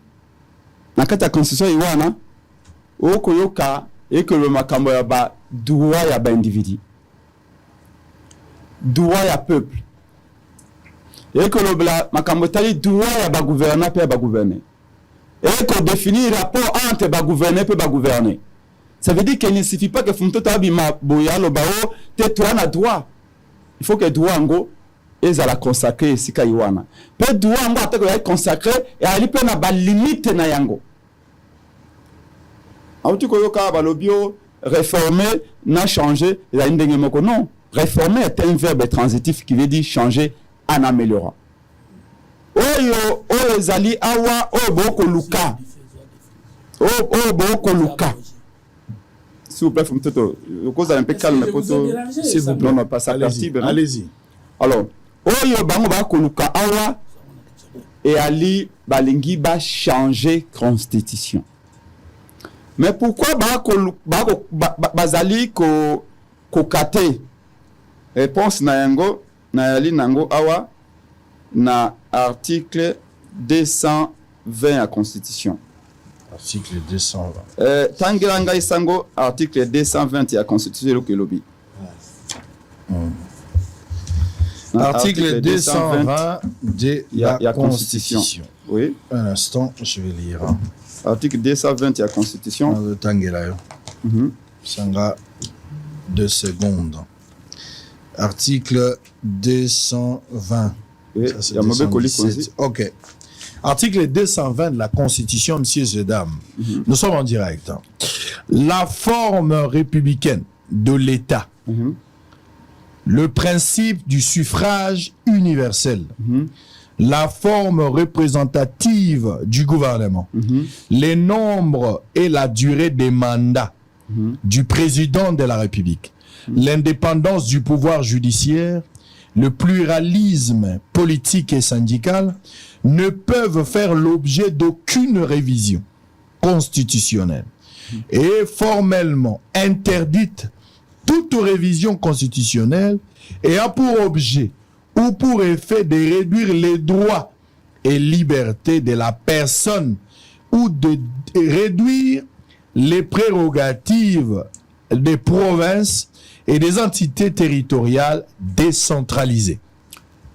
dans la Constitution, Iwana, Okoyoka, et que le makambo ya ba droit ya ba individu. Droit ya peuple. Et que le makambo tali droit ya ba gouverneur pe ba gouverner. Et qu'on définit rapport entre ba gouverner pe ba gouverner. Ça veut dire qu'il ne suffit pas que Fumto tabi ma boya lo bao te toi na droit. Il faut que droit ngo ezala consacré sika Iwana. Pe droit ngo atako ya consacré et ali pe na ba limite na yango. Réformer n'a changé, non. Réformer est un verbe transitif qui veut dire changer en améliorant. Oyo ezali awa o boko luka. O boko luka. S'il vous plaît, faut me cause un peu calme s'il vous plaît. Non, pas ça. Allez-y. Alors, oyo bango boko luka awa et ali balingi ba changer constitution. Mais pourquoi bazali ko kate? Réponse na yango na yali nango awa na article 220 à Constitution. Article 220. Tangelanga Isango, article 220 ya constitution de lobby. Article 220 de la Constitution. Oui. Un instant, je vais lire. Article 220 de la Constitution. Tangelayo. Sanga 2 secondes. Article 220. Oui. Ça, c'est 217. Ok. Article 220 de la Constitution, messieurs et dames. Nous sommes en direct. La forme républicaine de l'État. Le principe du suffrage universel, la forme représentative du gouvernement, les nombres et la durée des mandats du président de la République, l'indépendance du pouvoir judiciaire, le pluralisme politique et syndical ne peuvent faire l'objet d'aucune révision constitutionnelle et formellement interdite toute révision constitutionnelle ayant pour objet ou pour effet de réduire les droits et libertés de la personne ou de réduire les prérogatives des provinces et des entités territoriales décentralisées.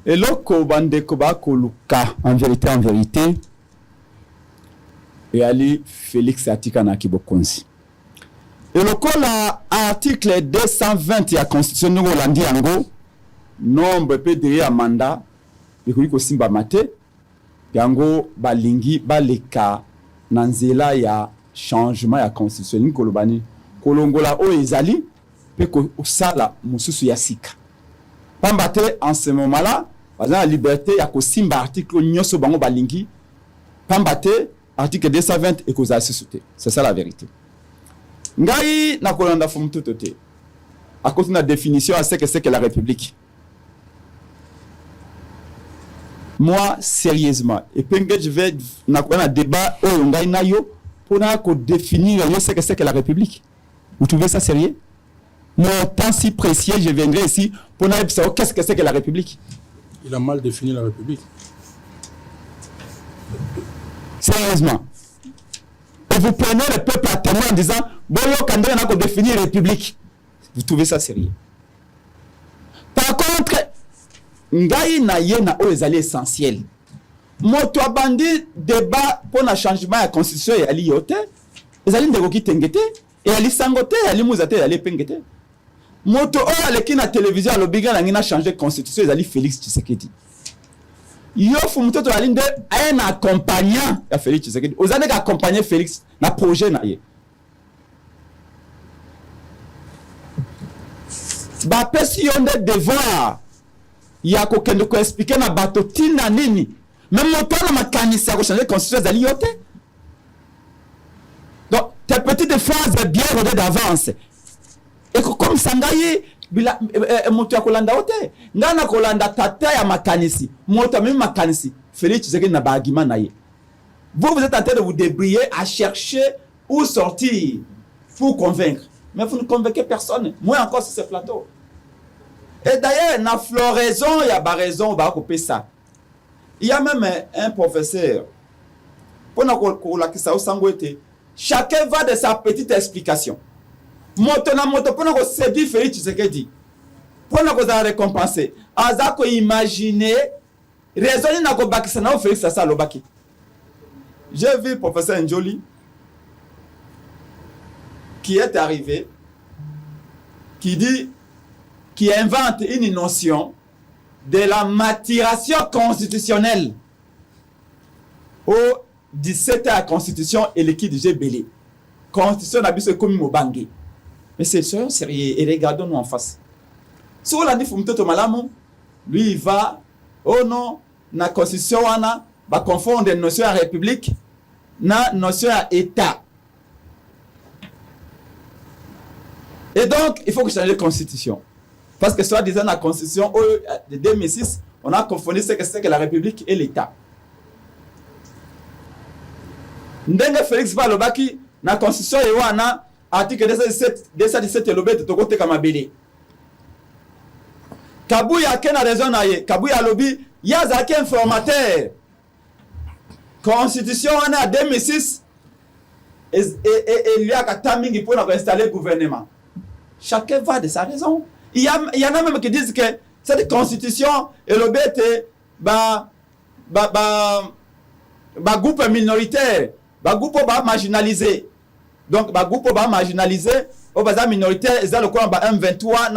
Et loko bande koba koluka en vérité et ali Félix Atika na kibokonzi. Et le article 220 de la Constitution de l'Andiango, nombre de à mandat, et que simba mate, yango balingi baleka nanzela ya changement ya Constitution ni kolobani, kolongola o ezali, pe ko sala mususu ya sika. Pambate en ce moment-là, par exemple la liberté ya ko simba article nyoso bango balingi, pambate article 220 et ko za sisute. C'est ça la vérité. Ngai na kolanda fum tutote. À cause de la définition à ce que c'est que la République. Moi, sérieusement, et puis je vais na un débat ngai na yo pour na ko définir ce que c'est que la République. Vous trouvez ça sérieux? Mon temps si précieux, je viendrai ici pour na savoir qu'est-ce que c'est que la République. Il a mal défini la République. Sérieusement. Et vous prenez le peuple à témoin en disant Boyo Kandé n'a qu'à définir République. Vous trouvez ça sérieux? Par contre, Ngai na ye na o ezali essentiel. Moto abandi débat pour le changement de la constitution et ali yote. Ezali ndeko ki tengete et ali sangote ali muzate ali pengete. Moto o aleki na télévision alobiga na ngina changer constitution ezali Félix Tshisekedi. Yo fumuto ali nde un accompagnant ya Félix Tshisekedi. Ozane ka accompagner Félix na projet na ye. Ba pesi yonde devoir ya ko kende ko expliquer na bato tina nini. Même moto na makanisi ya ko changer constitution ezali yote. Donc tes petites phrases bien rodées d'avance. Et comme sangayi bila moto ya kolanda ote ngana kolanda tata ya makanisi moto même makanisi Félix Tshisekedi na bagima na ye. Vous êtes en train de vous débrouiller à chercher où sortir pour convaincre, mais vous ne convainquez personne, moins encore sur ce plateau. Et d'ailleurs na floraison il y a ba raison ba couper ça. Il y a même un professeur pour na ko la kisa osangwete chacun va de sa petite explication. Moto na moto pour na ko séduire Félix Tshisekedi pour na ko za récompenser aza ko imaginer raison na ko bakisa na Félix ça lobaki. J'ai vu professeur Njoli qui est arrivé qui invente une notion de la maturation constitutionnelle au 17 à la constitution et l'équipe de Gbélé. Constitution n'a plus comme Mobangue. Mais c'est sérieux et regardons-nous en face. Si on a dit Fumtoto Malamu, lui il va, oh non, la constitution wana va confondre des notions à république na notion à état. Et donc il faut que changer la constitution. Parce que soit disant la constitution de 2006, on a confondu ce que c'est que la république et l'état. Ndenge Félix Balobaki na constitution yewana article 217 lobete to kote kama bele. Kabuya kena raison na ye, Kabuya lobi yaza ke informateur. Constitution wana 2006 il y a un timing pour installer le gouvernement. Chacun va de sa raison. Il y en a même qui disent que cette constitution est le bête, groupe minoritaire, groupe marginalisé. Donc, groupe marginalisé, au bazar minoritaire, ils ont le quoi, M23,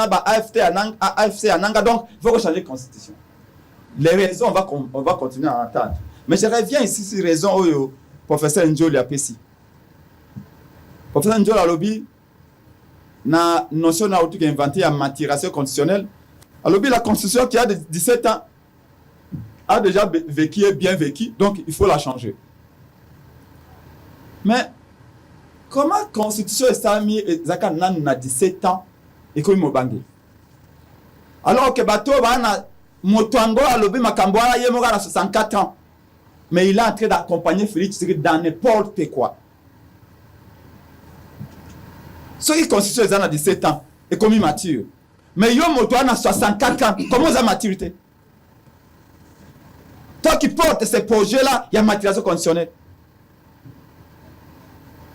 AFC Ananga. Donc, il faut changer la constitution. Les raisons, on va continuer à entendre. Mais je reviens ici sur les raisons où professeur Njoli a péci. Professeur Njoli a lobby, na notion n'a autre inventé en maturation constitutionnelle. A lobby, la constitution qui a de 17 ans a déjà vécu et bien vécu, donc il faut la changer. Mais, comment la constitution est mise à 17 ans et qu'on m'a alors que bateau va Motoango a lobby Makamboa Yemoga à 64 ans. Mais il est en train d'accompagner Félix dans n'importe quoi. Ceux qui constituent les gens à 17 ans et comme ils maturent. Mais Yo Motoan a 64 ans. Comment ça maturité? Toi qui portes ces projets-là, il y a maturation conditionnelle.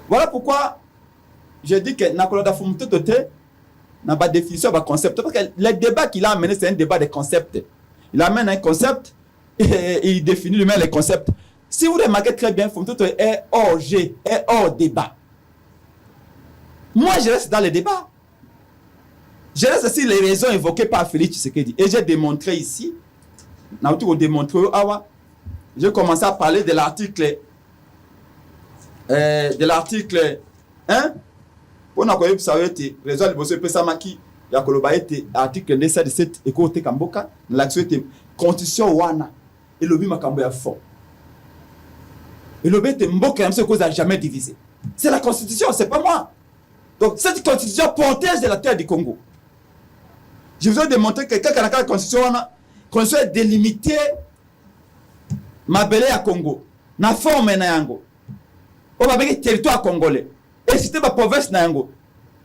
Voilà pourquoi j'ai dit que Nakoloda Fumutote n'a pas de définition, pas de concept. Parce que le débat qu'il a amené, c'est un débat de concept. Il amène un concept et il définit lui-même les concepts. Si vous remarquez très bien, Fumutote est hors jeu, est hors débat. Moi, je reste dans le débat. Je reste sur les raisons évoquées par Félix Tshisekedi. Et j'ai démontré ici, j'ai commencé à parler de l'article 1. Pour nous connaître ça été raison de bosser pesamaki ya koloba été article 217 et côté Kamboka l'action était constitution wana et le makambo ya fort. Et le bête mboka même ce cause a jamais divisé. C'est la constitution, c'est pas moi. Donc cette constitution protège de la terre du Congo. Je vous ai démontré que quand la constitution est délimitée mabele ya Congo na forme na yango. On va avec territoire congolais. Et c'était ma province na yango.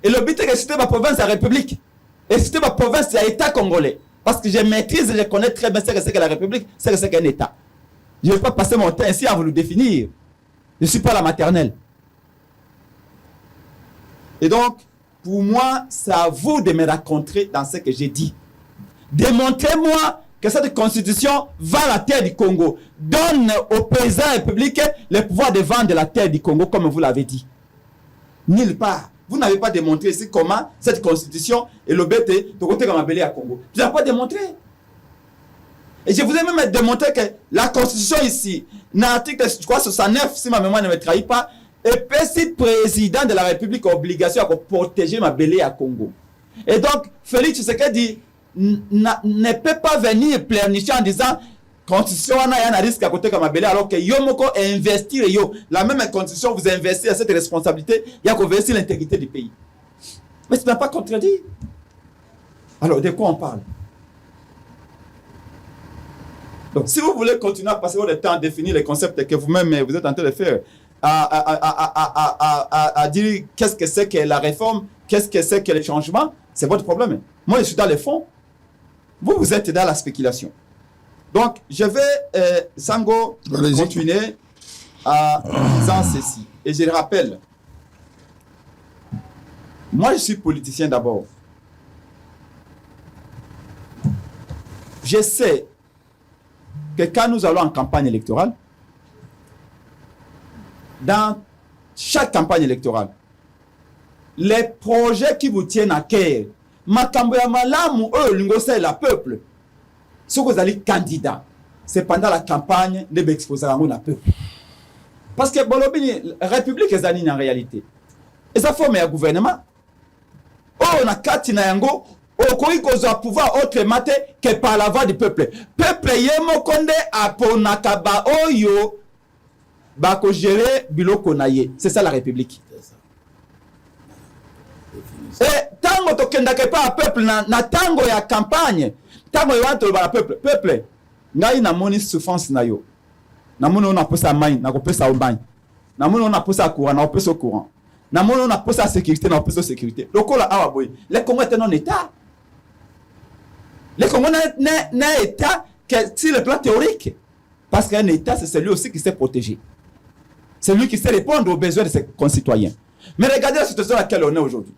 Et le but est que c'était ma province de la République. Et c'était ma province de l'État congolais. Parce que je maîtrise et je connais très bien ce que c'est que la République, ce que c'est qu'un État. Je ne vais pas passer mon temps ici à vous le définir. Je ne suis pas la maternelle. Et donc, pour moi, c'est à vous de me raconter dans ce que j'ai dit. Démontrez-moi que cette constitution vend la terre du Congo, donne aux paysans républicains le pouvoir de vendre la terre du Congo, comme vous l'avez dit. Nulle part. Vous n'avez pas démontré ici comment cette constitution est le BT de côté comme appelé à Congo. Vous n'avez pas démontré. Et je vous ai même démontré que la constitution ici, l'article 69, si ma mémoire ne me trahit pas, est précis président de la République obligation à protéger ma belé à Congo. Et donc, Félix Tshisekedi ne peut pas venir pleurnicher en disant constitution il y a un risque à côté comme Abelé alors que Yomoko investir la même constitution vous investissez à cette responsabilité il y a qu'on investir l'intégrité du pays. Mais ce n'est pas contredit. Alors de quoi on parle? Donc si vous voulez continuer à passer votre temps à définir les concepts que vous-même vous êtes en train de faire, à dire qu'est-ce que c'est que la réforme, qu'est-ce que c'est que le changement, c'est votre problème. Moi je suis dans le fond, vous êtes dans la spéculation. Donc, je vais, Sango, continuer à disant ceci. Et je le rappelle, moi je suis politicien d'abord. Je sais que quand nous allons en campagne électorale, dans chaque campagne électorale, les projets qui vous tiennent à cœur, makambo ya malamu c'est le peuple. Si vous allez candidat, c'est pendant la campagne de l'exposer à la peuple. Parce que la République est en réalité. Et ça forme un gouvernement. On a quatre yango, on a pouvoir autrement que par la voix du peuple. Peuple yemo konde aponakaba oyo bako gérer biloko naye. C'est ça la République. Et tango to kendake pa peuple na tango ya campagne. Tango yoanto ba peuple ngai na moni souffrance na yo. Na moni on a posa main na ko pesa ombany. Na moni on a posa courant na pesa courant. Na moni on a posa sécurité na pesa sécurité. Lokola awa boy. Le Congo est un état. Le Congo n'est état que sur le plan théorique. Parce qu'un état c'est celui aussi qui s'est protégé. C'est lui qui sait répondre aux besoins de ses concitoyens. Mais regardez la situation dans laquelle on est aujourd'hui.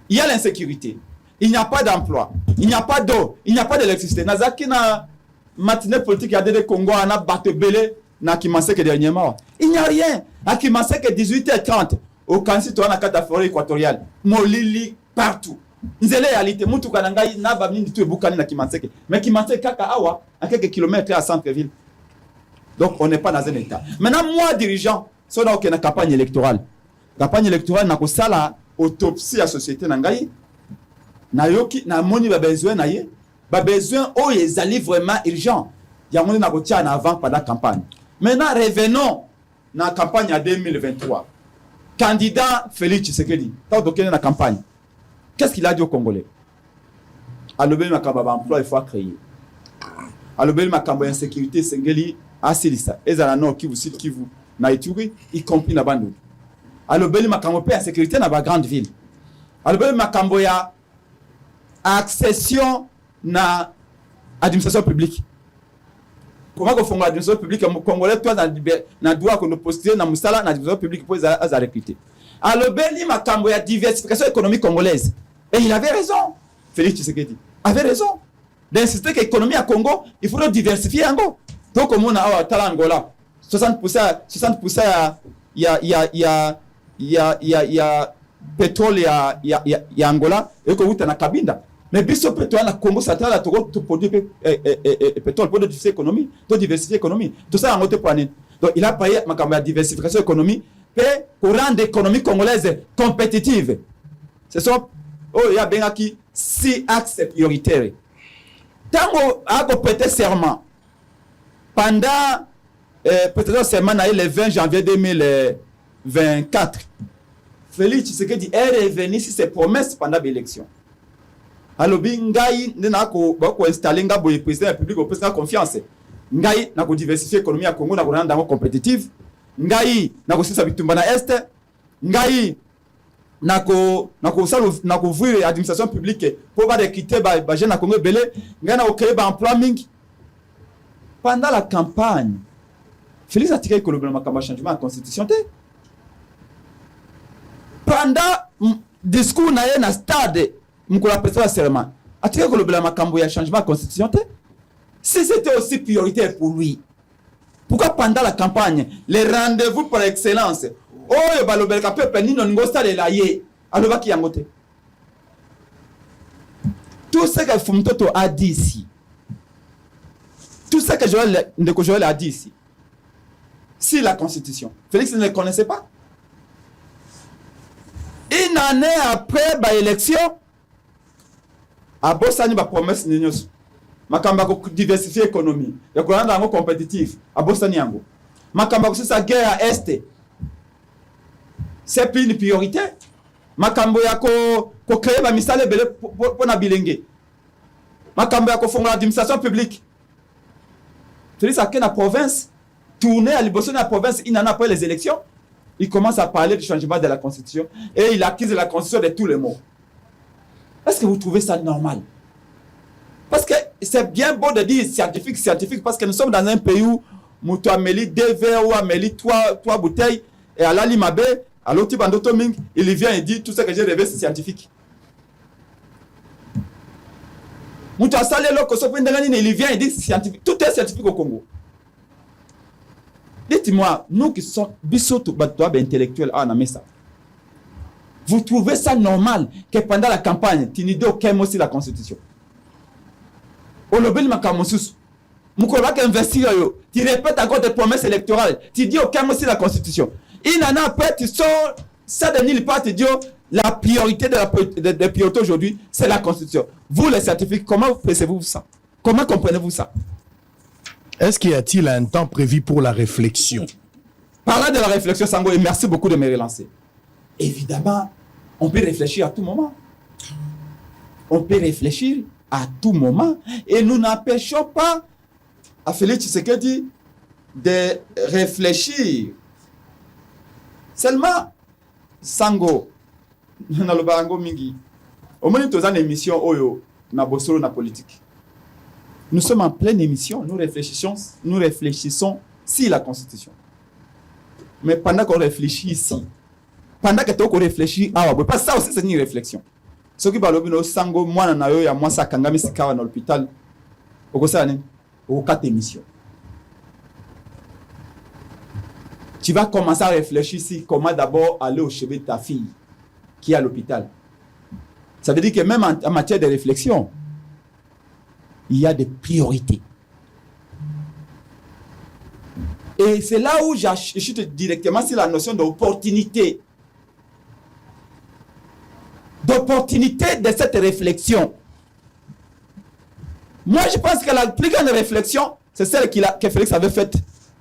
Il y a l'insécurité. Il n'y a pas d'emploi. Il n'y a pas d'eau. Il n'y a pas d'électricité. Nazaki na matinée politique, il y a des Congo, on a battu belé, na Kimaseke dernièrement. Il n'y a rien. À Kimaseke, 18h30, au Kansi, tu as la forêt équatoriale. Molili, partout. Nzele réalité, mutu kanangai na ba mingi tu ebukani na Kimaseke. Mais Kimaseke kaka awa, à quelques kilomètres à centre-ville. Donc on n'est pas dans un état. Maintenant, moi, dirigeant, si on a une campagne électorale, na kosala autopsie à société nangai, na yoki na moni ba besoin na ye, ba besoin o ezali vraiment urgent. Ya moni na kotia en avant pendant la campagne. Maintenant, revenons dans la campagne en 2023. Candidat Félix Tshisekedi, tant que dans la campagne. Qu'est-ce qu'il a dit aux Congolais? À l'obéi makamba emploi il faut créer. À l'obéi makamba insécurité sengeli asilisa. Ezala no Kivu Sud Kivu na Ituri y compris na Bandundu. À l'obéi makamba pe insécurité na ba grande ville. À l'obéi makamba ya accession na administration publique. Comment qu'on fait l'administration publique congolais toi na droit qu'on poster na musala na administration publique pour les recruter. À l'obéi makamba ya diversification économique congolaise. Et il avait raison. Félix Tshisekedi avait raison d'insister que l'économie à Congo, il faut diversifier en Congo. Donc comme on a à Angola, 60% il y a pétrole il y a Angola et que vous êtes en Kabinda. Mais biso pétrole na Congo central à Togo to produire pétrole pour diversifier l'économie, pour diversifier l'économie. Tout ça en côté pour année. Donc il a payé ma diversification économique pour rendre l'économie congolaise compétitive. C'est ça. Oh, il y a bien qui 6 axes prioritaires. Tant qu'on a prêté serment, pendant peut-être serment le 20 janvier 2024, Félix Tshisekedi est revenu sur ses promesses pendant l'élection. Alors, Ngai n'a pas installé le président de la République au président de confiance. Ngai n'a pas diversifié l'économie à Congo, n'a pas rendu compétitive. Ngai n'a pas fait bitumba na Est. Ngai n'a pas ouvrir l'administration publique pour pas recruter les jeunes à Congo belé. Ngai n'a pas créé un emploi. Pendant la campagne, Félix a tiré le changement de la constitution. Pendant le discours na ye na stade mukula président serment a tiré le changement de la constitution. Si c'était aussi prioritaire pour lui, pourquoi pendant la campagne, les rendez-vous par excellence, oh balobelka peuple ni non ngosta le laye aloba ki yangote. Tout ce que Fumtoto a dit ici, tout ce que Joël a dit ici, si la constitution, Félix ne le connaissait pas. Une année après l'élection, à Bossani va promesse Ninyos. Makamba ko diversifier l'économie. Ya ko rendre ngo compétitif. À Bossani yango. Makamba ko sa guerre à Est. C'est plus une priorité. Makambo ya ko créer ba misale belé pour na bilenge. Makambo ya ko fongola l'administration publique. Félix a la province tourner à l'Ibosso de la province une année après les élections. Il commence à parler du changement de la constitution et il accuse la constitution de tous les mots. Est-ce que vous trouvez ça normal? Parce que c'est bien beau de dire scientifique, parce que nous sommes dans un pays où Moutou Amélie 2 verres ou Amélie 3 bouteilles et à l'Alimabe, à l'autre Bandotoming, il vient et dit tout ce que j'ai rêvé c'est scientifique. Moutou Assalé il vient et dit scientifique. Tout est scientifique au Congo. Dites-moi, nous qui sommes bisoto intellectuels à Namesa, vous trouvez ça normal que pendant la campagne, tu n'y dis aucun mot sur la constitution? Au lobby makamosus, Moukoba qui investit, tu répètes encore des promesses électorales, tu dis aucun mot sur la constitution. Il en a après, tu sors ça de nulle part, tu dis la priorité des priorités aujourd'hui, c'est la constitution. Vous les scientifiques, comment percevez-vous ça? Comment comprenez-vous ça? Est-ce qu'il y a-t-il un temps prévu pour la réflexion? Parlant de la réflexion, Sango, et merci beaucoup de me relancer. Évidemment, on peut réfléchir à tout moment. On peut réfléchir à tout moment. Et nous n'empêchons pas à Félix Tshisekedi de réfléchir. Seulement, Sango, Nalobango Mingi, au moment où nous avons une émission, na bosolo na politique. Nous sommes en pleine émission, nous réfléchissons sur la Constitution. Mais pendant qu'on réfléchit ici, pendant que tu réfléchis, parce que ça aussi c'est une réflexion. Ce qui parle de sango, moi, na moi, ça kangami sikawa dans l'hôpital. Au 4 émissions. Tu vas commencer à réfléchir ici, comment d'abord aller au chevet de ta fille qui est à l'hôpital. Ça veut dire que même en matière de réflexion, il y a des priorités. Et c'est là où j'achète directement sur la notion d'opportunité. D'opportunité de cette réflexion. Moi, je pense que la plus grande réflexion, c'est celle que Félix avait faite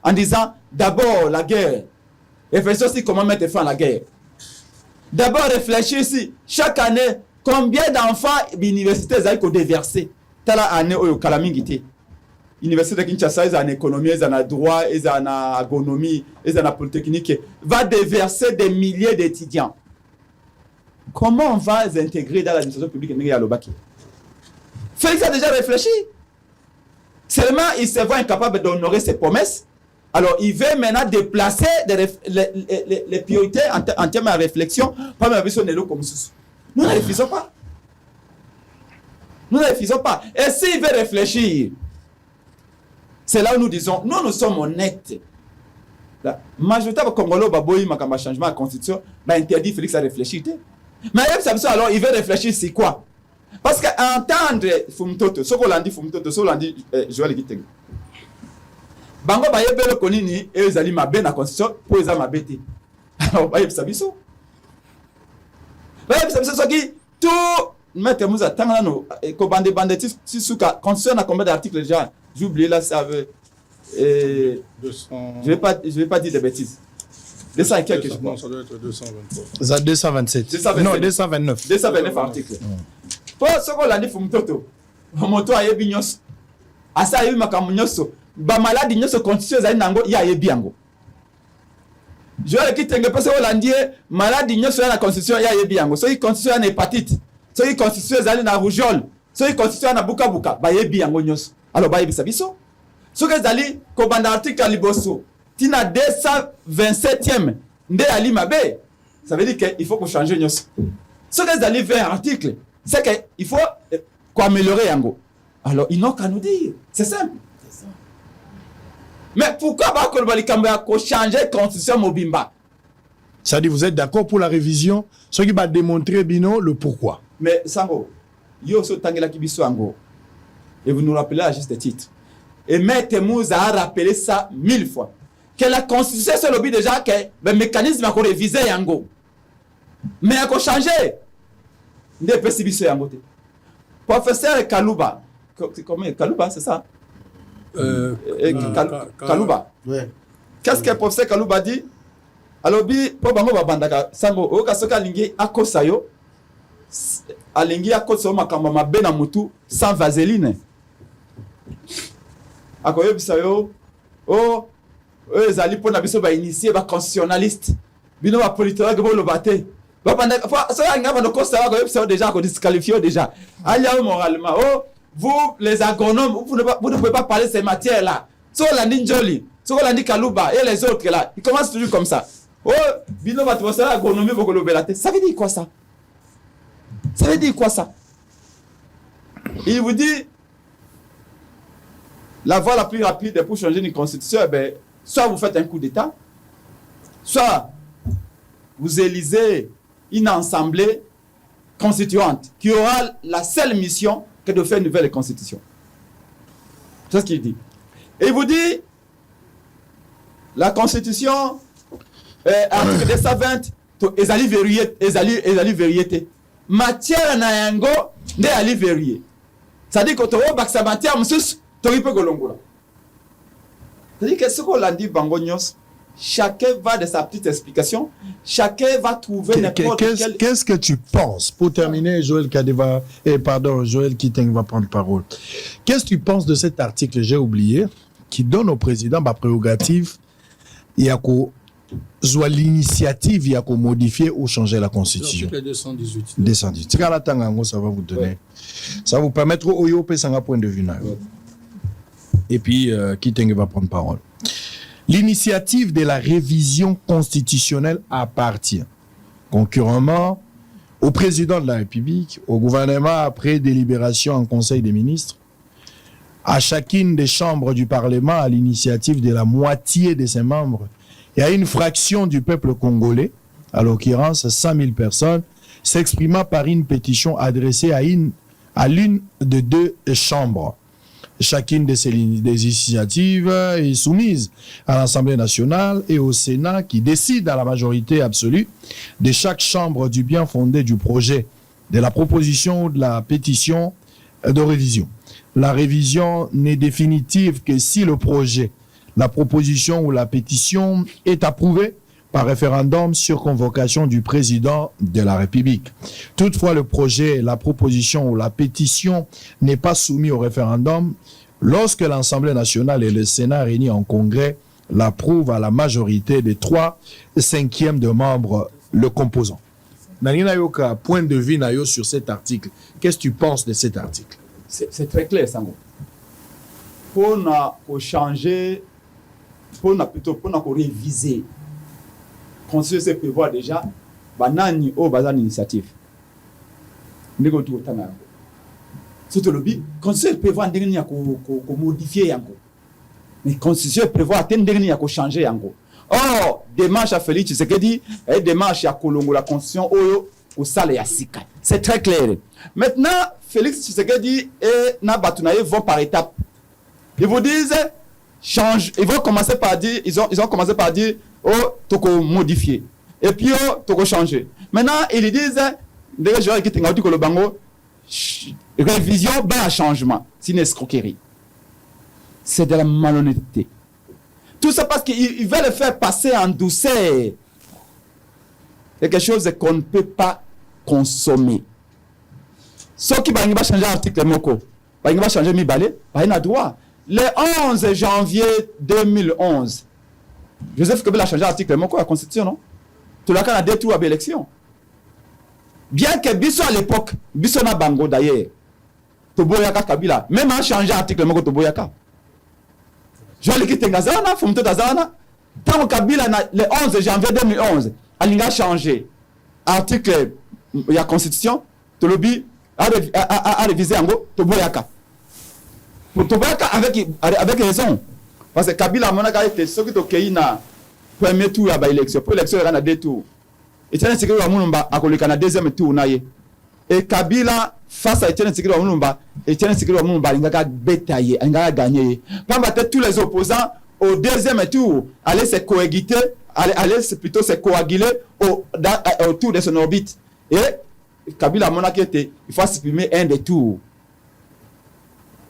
en disant d'abord la guerre. Réfléchir aussi comment mettre fin à la guerre. D'abord réfléchir ici, chaque année, combien d'enfants d'université ont déversé. Telle année où il y a l'université de Kinshasa, ils ont en économie, ils ont en droit, ils ont en agronomie, ils ont en polytechnique, va déverser des milliers d'étudiants. Comment on va les intégrer dans l'administration publique à l'Obaki? Félix a déjà réfléchi. Seulement, il se voit incapable d'honorer ses promesses. Alors, il veut maintenant déplacer les priorités en termes de réflexion. Pas même sur Nélo comme ça. Nous ne refusons pas. Nous ne refusons pas. Et s'il veut réfléchir, c'est là où nous disons, nous sommes honnêtes. La majorité des Congolais, qui changement de la constitution, interdit Félix à réfléchir. Mais alors, il veut réfléchir, c'est quoi? Parce qu'entendre Fumtoto, ce qu'on a dit Fumtoto, ce qu'on a dit Joël Giteng. Bango ba yebele konini e ezali mabe na constitution pour eza mabete. Alors ba yebisa biso. Ba yebisa biso soki tout mettre muza tanga no ko bande ti suka constitution na combien d'articles déjà? J'ai oublié là ça avait 200. Je vais pas dire des bêtises. 200 et quelques chose. Non, ça doit être 223. 227. Non, 229. 229 articles. Pour ce qu'on a dit Fumtoto. Moto ayebi nyos. Asa ayebi makambo nyoso. Ba maladi nyoso constitution za nango ya yebi yango. Je vais quitter parce que Hollandie maladi nyoso na constitution ya yebi yango. So constitution na hépatite. So constitution za na rougeole. So constitution na buka buka ba yebi yango nyoso. Alors ba yebi sabiso. So que zali ko banda article liboso. Tina 227e nde ali mabe. Ça veut dire que il faut qu'on change nyoso. So que zali 20 articles, c'est que il faut améliorer yango. Alors ils n'ont qu'à nous dire. C'est simple. Mais pourquoi pas qu'on changer la constitution Mobimba? Ça dit, vous êtes d'accord pour la révision? Ce qui va démontrer, Bino, le pourquoi. Mais Sango, yo so tangela kibiso ango. Et vous nous rappelez à juste titre. Et Maître Mouza a rappelé ça 1000 fois. Que la constitution, c'est le but déjà que le mécanisme a révisé yango. Mais a changer. N'est pas si biso yango te. Professeur Kalouba. Comment Kalouba, c'est ça? Kalouba. Ouais. Qu'est-ce que le professeur Kalouba dit? Alors, pour bango babandaka sango o kasoka lingi akosayo alingi akoso makamba mabe na mutu sans vaseline. Akoyo bisayo o ezali pona biso ba initié ba constitutionnaliste. Bino ba politologue bo lobate. Ba bandaka so anga ba no kosa akoyo bisayo déjà ko disqualifié déjà. Alia moralement. Oh, vous, les agronomes, vous ne pouvez pas parler de ces matières-là. Sur la Ninjoli, sur la Kalouba et les autres là, ils commencent toujours comme ça. Oh, bino va trouver ça agronomie pour le belate. Ça veut dire quoi ça? Ça veut dire quoi ça? Il vous dit la voie la plus rapide pour changer une constitution, soit vous faites un coup d'État, soit vous élisez une assemblée constituante qui aura la seule mission que de faire une nouvelle constitution. C'est ce qu'il dit. Et il vous dit, la constitution, article 220, ezali vérité. Matière na yango, ne ali vérifié. C'est-à-dire que tu as sa matière, monsieur, tu peux golongola. C'est-à-dire que ce qu'on a dit, Bangonyos, chacun va de sa petite explication, chacun va trouver n'importe quel... Qu'est-ce que tu penses, pour terminer, Joël Kadeva, Joël Kiteng va prendre parole. Qu'est-ce que tu penses de cet article, j'ai oublié, qui donne au président ma prérogative, il y a soit l'initiative, il y a qu'à modifier ou changer la constitution. L'article 218. 218. Ça va vous donner, ça va vous permettre au point de vue. Et puis, Kiteng va prendre parole. L'initiative de la révision constitutionnelle appartient concurremment au président de la République, au gouvernement après délibération en Conseil des ministres, à chacune des chambres du Parlement à l'initiative de la moitié de ses membres et à une fraction du peuple congolais, à l'occurrence 100 000 personnes, s'exprimant par une pétition adressée à l'une de deux chambres. Chacune de ces initiatives est soumise à l'Assemblée nationale et au Sénat qui décide à la majorité absolue de chaque chambre du bien fondé du projet, de la proposition ou de la pétition de révision. La révision n'est définitive que si le projet, la proposition ou la pétition est approuvé par référendum sur convocation du président de la République. Toutefois, le projet, la proposition ou la pétition n'est pas soumis au référendum lorsque l'Assemblée nationale et le Sénat réunis en congrès l'approuvent à la majorité des 3/5 de membres le composant. Nanina Yoka, point de vue Nayo sur cet article. Qu'est-ce que tu penses de cet article? C'est très clair, Sango. Pour changer, pour réviser, Constitution se prévoit déjà, banani au bazan initiative. Nego tu otana. Surtout le bi, Constitution prévoit ndengeni ya ko modifier yango. Mais Constitution prévoit ndengeni ya ko changer yango. Oh, démarche à Félix Tshisekedi et démarche à Kolongo la Constitution oyo au sale ya sika. C'est très clair. Maintenant, Félix Tshisekedi et Nabatunaye vont par étapes. Ils vous disent change, ils vont commencer par dire, ils ont commencé par dire oh, toko modifier. Et puis oh, toko changer. Maintenant, ils disent des gens qui t'engagent que le bango révision bas changement, c'est une escroquerie. C'est de la malhonnêteté. Tout ça parce qu'ils veulent faire passer en douceur quelque chose qu'on ne peut pas consommer. Ce qui va changer l'article moko, va changer mi balé, va droit. Le 11 janvier 2011, Joseph Kabila a changé l'article moko à la Constitution, non? Tout le monde a détruit l'élection. Bien que Bisso à l'époque, Bisso na bango d'ailleurs, Toboyaka Kabila, même a changé l'article moko Toboyaka. Je vais le quitter Gazana, Fumto Gazana. Tant Kabila le 11 janvier 2011, il a changé l'article de la Constitution, Tolobi a révisé en gros Toboyaka. Pour Toboyaka avec raison. Parce que Kabila a été ce qui est na premier tour à l'élection. Pour l'élection, il y a deux tours. Et Etienne Tshisekedi wa Mulumba a collé le deuxième tour. Et Kabila, face à Etienne Tshisekedi wa Mulumba, Etienne Tshisekedi wa Mulumba, il a bétaillé, il a gagné. Pendant que tous les opposants au deuxième tour allaient se coagiter, allaient plutôt se coaguler autour de son orbite. Et Kabila a été, il faut supprimer un des tours.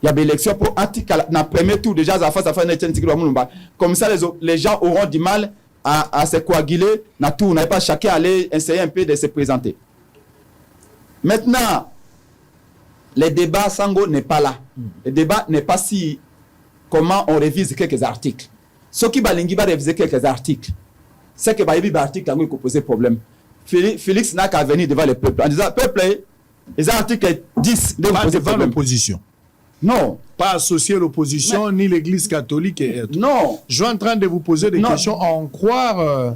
Il y a des élections pour article dans le premier tour déjà face à face Etienne Tshisekedi wa Mulumba. Comme ça, les gens auront du mal à se coaguler dans tout. On n'avait pas chacun aller essayer un peu de se présenter. Maintenant, le débat Sango n'est pas là. Le débat n'est pas si comment on révise quelques articles. Ce qui va réviser quelques articles, c'est que les articles ont posé problème. Félix n'a qu'à venir devant le peuple en disant peuple, les articles 10 devant l'opposition. Non. Pas associer l'opposition ni l'église catholique et autres. Non. Je suis en train de vous poser des questions à en croire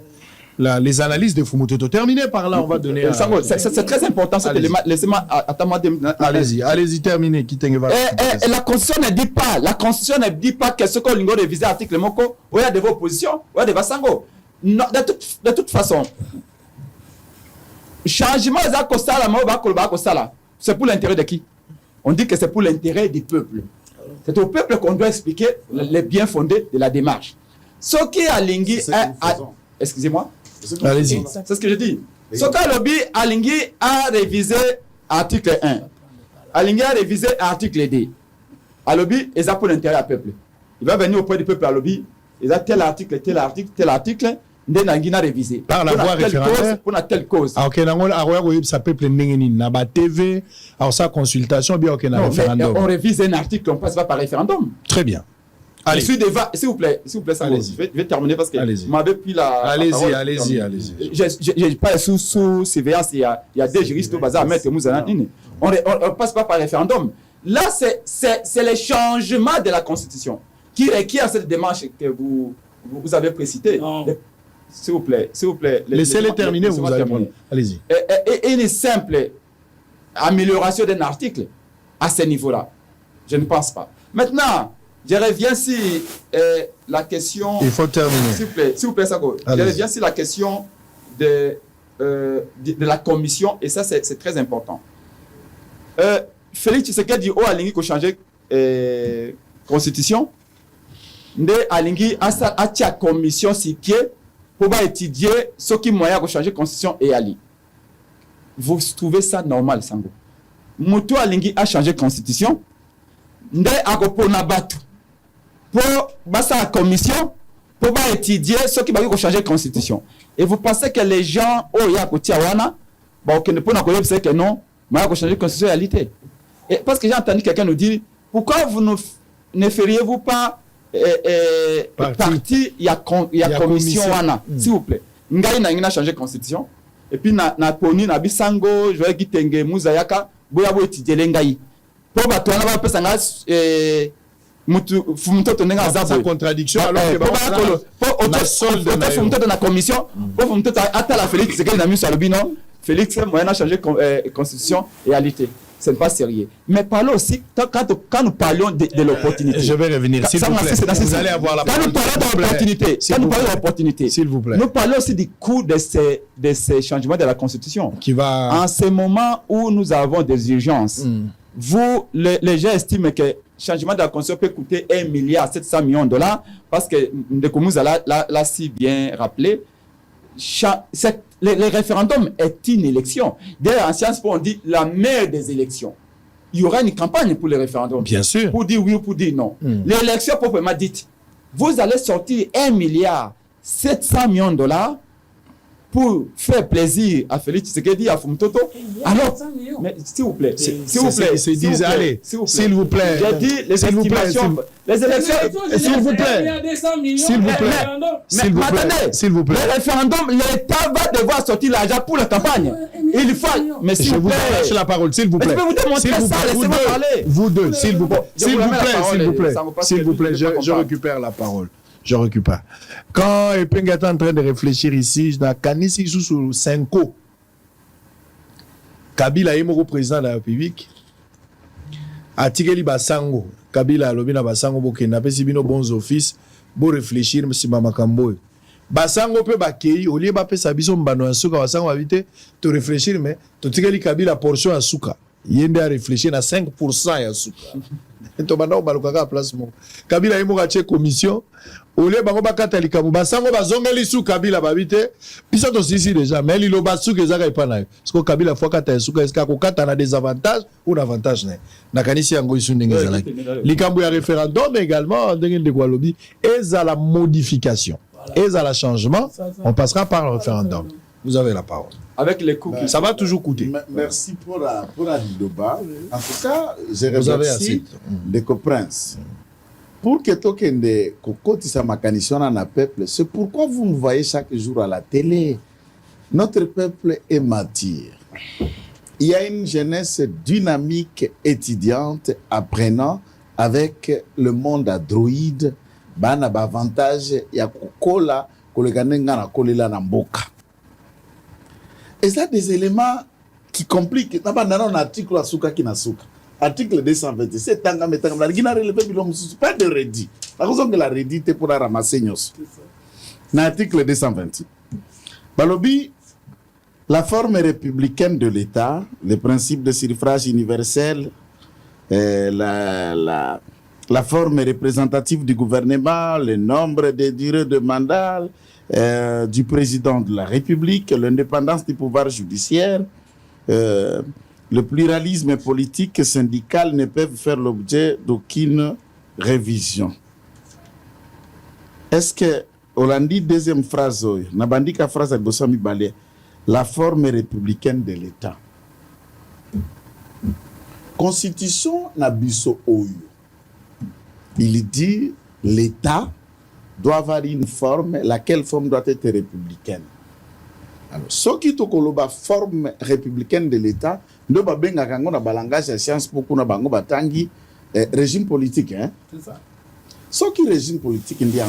les analyses de Fumutoto. Terminez par là, on va donner. C'est très important. Laissez-moi attendre. Allez-y, terminez. Et la Constitution ne dit pas que ce qu'on a révisé l'article Moko, il y a de vos oppositions, il y a de Vassango. De toute façon, changement c'est pour l'intérêt de qui? On dit que c'est pour l'intérêt du peuple. C'est au peuple qu'on doit expliquer les bien fondés de la démarche. Ce qui a lingui, excusez-moi. Allez-y. C'est ce que je dis. Ce que lobby a lingui a révisé article 1. Alingui a révisé article 2. A lobby, ils ont pour l'intérêt du peuple. Il va venir auprès du peuple à lobby. Ils ont tel article. Révisé. Par la voie référendaire. Pour telle cause. Ok, ça peuple n'a TV, alors sa consultation, bien ok, référendum. On révise un article, on passe pas par référendum. Très bien. Allez. S'il vous plaît, ça je vais terminer parce que vous m'avez pris la. Allez-y. Je pas sous surveillance, il y a des juristes au bazar à mettre Mouzanine. On passe pas par référendum. Là, c'est le changement de la Constitution qui requiert cette démarche que vous vous avez précité. S'il vous plaît. Laissez-les terminer, vous allez prendre. Allez-y. Et une simple amélioration d'un article à ce niveau-là, je ne pense pas. Maintenant, je reviens sur la question... Il faut terminer. S'il vous plaît, Sako. Je reviens sur la question de la commission, et ça, c'est très important. Félix Tshisekedi dit, alingi ko changer constitution. Nde alingi atia commission si pied pour étudier ce qui moyen de changer constitution et ali. Vous trouvez ça normal, Sango? Mutu alingi a changé constitution. Nde akopona batu pour basa la commission pour étudier ce qui va changer constitution. Et vous pensez que les gens ya koti awana ba okende pona ko yebse que non, ma ko changer constitution réalité. Et parce que j'ai entendu quelqu'un nous dire pourquoi vous ne feriez-vous pas parti il y a commission wana, s'il vous plaît. Ngai na ngina changer constitution et puis na poni na bisango je vais kitenge muzayaka boya bo étudier lengai. Pour bato wana ba pesa nga mutu nenga za contradiction alors que la solde de la commission pour mutu ata la Félix c'est qu'il a mis sur le bilan Félix moyen a changé constitution et réalité. Ce n'est pas sérieux. Mais parlons aussi, quand nous parlons de l'opportunité. Je vais revenir, s'il vous plaît. Vous allez avoir la parole. Quand nous parlons d'opportunité, s'il vous plaît. Nous parlons aussi du coût de ces changements de la Constitution. Qui va... En ce moment où nous avons des urgences, vous, les gens estiment que le changement de la Constitution peut coûter 1,7 milliard de dollars parce que Ndekoumouza l'a si bien rappelé. Le référendum est une élection. D'ailleurs, en sciences, on dit la mère des élections. Il y aura une campagne pour le référendum. Bien sûr. Pour dire oui ou pour dire non. L'élection proprement dite, vous allez sortir 1,7 milliard de dollars pour faire plaisir à Félix Tshisekedi, à Fumtoto. Alors, mais s'il vous plaît, s'il vous plaît, s'il vous plaît. J'ai dit les estimations, les élections, s'il vous plaît, s'il vous plaît, s'il vous plaît. Le référendum, l'État va devoir sortir l'argent pour la campagne. Il faut, mais s'il vous plaît, lâche la parole, s'il vous plaît. Je vais vous démontrer ça, laissez-moi parler. Vous deux, s'il vous plaît, s'il vous plaît, je récupère la parole. Je récupère. Quand Epenga est en train de réfléchir ici, je n'ai canisi sous Senko. Kabila est mon président de la République. Atikeli Basango. Kabila lobina Basango bokena pe sibino bons office bo réfléchir si mama kamboy. Basango pe bakei au lieu ba pe sabiso mbano asuka Basango habité te réfléchir mais to tikeli Kabila portion asuka. Yende a réfléchir à 5% ya suka. To bana balukaka place mo. Kabila yimo ka che commission ole bango bakata likamu basango bazongeli su Kabila babite biso to sisi déjà mais lilo basuka ezaka ipana parce que Kabila fois kata suka eska ko kata na des avantages ou d'avantages na kanisi yango isu ndenge ezalaki likambo ya référendum également ndenge ndeko lobi eza la modification eza la changement on passera par le référendum. Vous avez la parole. Avec les coûts. Ça va toujours coûter. Merci pour la débat. En tout cas, je remercie Ndeko Prince. Pour que tokende kokotisa makanisiona na peuple, c'est pourquoi vous nous voyez chaque jour à la télé. Notre peuple est mature. Il y a une jeunesse dynamique, étudiante, apprenant avec le monde android. Bana ba avantage ya kokola kolekanenga na kolela na mboka. Et ça, des éléments qui compliquent. Il y a un article à Souka qui n'a Souka. Article 227. Tanga metanga. La Guinée relevé bilom pas de redit. La raison que la redit est pour la ramasser nos. L'article 228. Balobi, la forme républicaine de l'État, le principe de suffrage universel, la forme représentative du gouvernement, le nombre de durées de mandat, du président de la République, l'indépendance du pouvoir judiciaire, le pluralisme politique et syndical ne peuvent faire l'objet d'aucune révision. Est-ce que, Hollandi, deuxième phrase, Nabandika phrase à Gossami Balé, la forme républicaine de l'État. Constitution Nabiso Oyo. Il dit l'État doit avoir une forme, laquelle forme doit être républicaine. Alors, ce qui est la forme républicaine de l'État, nous avons un langage de science pour nous régime politique. Hein? C'est ça. Ce qui est régime politique, il dit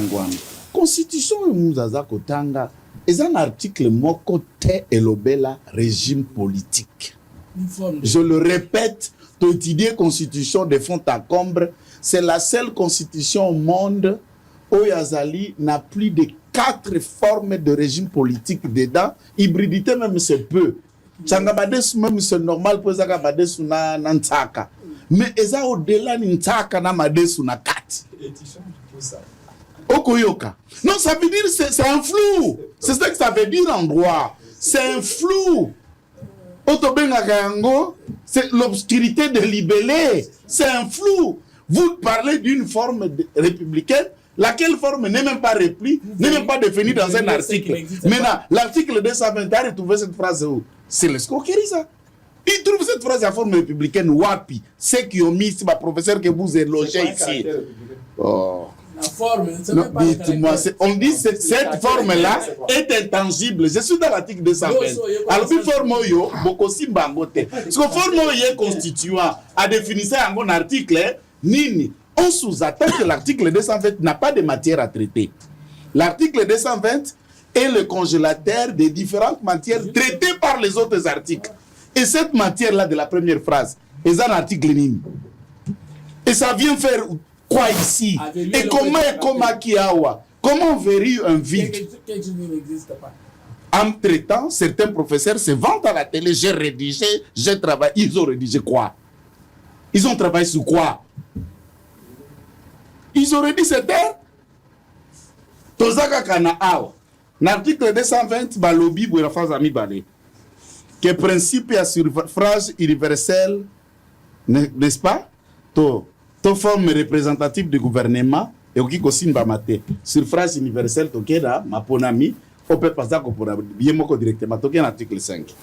constitution emuzaza kotanga eza un article moko te elobela régime politique. Je le répète, to étudier constitution de fond en comble, c'est la seule constitution au monde où Yazali n'a plus de 4 formes de régime politique dedans. Hybridité même c'est peu. Tchangabades même c'est normal pour Zagabades na Nantaka. Mais eza au-delà Nantaka na Mades na 4. Okoyoka. Non, ça veut dire c'est un flou. C'est ça que ça veut dire en droit. C'est un flou. C'est l'obscurité de libellé. C'est un flou. Vous parlez d'une forme républicaine, laquelle forme n'est même pas reprise, n'est même pas définie dans un article. Maintenant, l'article 220 a retrouvé cette phrase où c'est l'escroquerie, ça. Il trouve cette phrase en forme républicaine. Wapi, ceux qui ont mis, c'est ma professeur que vous élogez ici. Oh. La forme, non, dites-moi, on dit que cette forme-là est intangible. Je suis dans l'article 220. Alors, puis, forme yo, beaucoup simbangote. Parce que forme yo constituant à définir ça en un article, nini, on sous-attend que l'article 220 n'a pas de matière à traiter. L'article 220 est le congélateur des différentes matières traitées par les autres articles. Et cette matière-là de la première phrase est un article nini. Et ça vient faire quoi ici? Et comment on vérifie un vide? Entre-temps, certains professeurs se vantent à la télé, j'ai rédigé, j'ai travaillé. Ils ont rédigé quoi? Ils ont travaillé sur quoi? Ils ont rédigé cette terre? Tozaka kana awa. L'article 220, balobi pour la phase ami balé. Que principe à suffrage universel, n'est-ce pas? To forme représentative du gouvernement et qui cosine bamate suffrage universel tokeda maponami on peut passer pour bien moko directement token article 5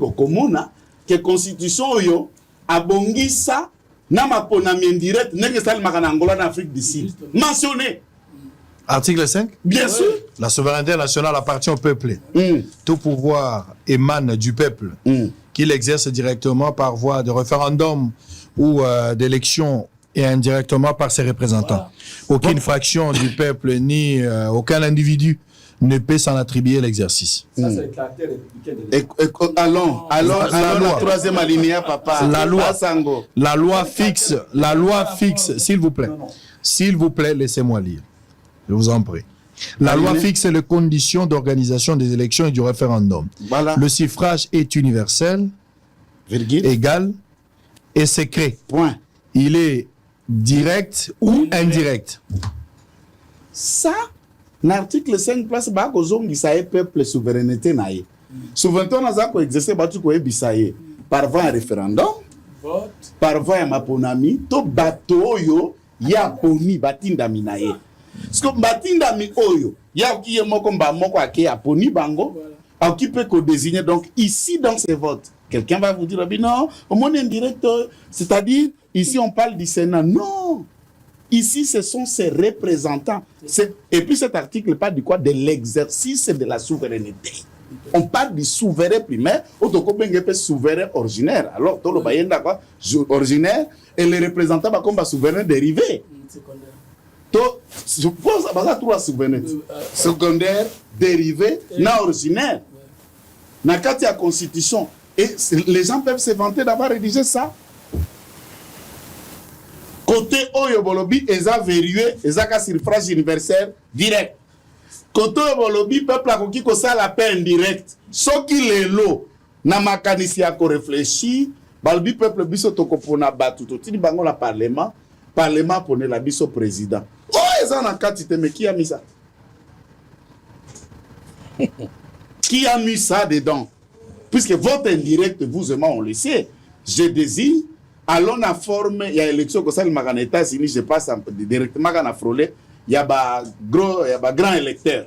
au komona que constitution yo abongisa na maponami indirect nenge sal makana Angola en Afrique du Sud mentionné. Article 5? Bien sûr. La souveraineté nationale appartient au peuple. Tout pouvoir émane du peuple, qu'il exerce directement par voie de référendum ou d'élection et indirectement par ses représentants. Aucune fraction du peuple ni aucun individu ne peut s'en attribuer l'exercice. Allons, la troisième alinéa, papa. La loi fixe, s'il vous plaît, laissez-moi lire. Je vous en prie. La loi fixe les conditions d'organisation des élections et du référendum. Voilà. Le suffrage est universel, égal et secret. Point. Il est direct ou indirect. Ça, l'article 5 place bakozong isaye peuple souveraineté naïe. Souveraineté na zako exercer batu ko ebisaye par voie un référendum, par voie maponami, to bato yo ya poni batinda minaye. Parce que batinda mi oyo ya ki moko mba moko ake ya poni bango, qui peut ko désigner. Donc ici dans ces votes, quelqu'un va vous dire non, au moins indirect, c'est-à-dire ici on parle du Sénat. Non. Ici, ce sont ses représentants. Et puis cet article parle du quoi? De l'exercice de la souveraineté. On parle du souverain primaire, souverain originaire. Alors, tout le bayenda quoi? Originaire, et les représentants comme souverain dérivé. Je pense que ça trois souveraineté. Secondaire, dérivé, na originaire. Na kati ya constitution. Et les gens peuvent se vanter d'avoir rédigé ça. Côté Oyo Bolobi, ils ont verrouillé, ils ont cassé le suffrage universel direct. Côté Oyo Bolobi, peuple a conquis que ça la paix indirect. Ce qui est l'eau, n'a ma canisi à réfléchir, balbi peuple biso toko pona batu, tout dit bango la parlement pour la biso président. Oh, ils ont un quantité, mais qui a mis ça? Qui a mis ça dedans? Puisque vote indirect, vous et moi, on le sait. Je désigne. Allons à forme, il y a élection que ça le Magan États-Unis, je passe directement à frôler, il y a grand électeur.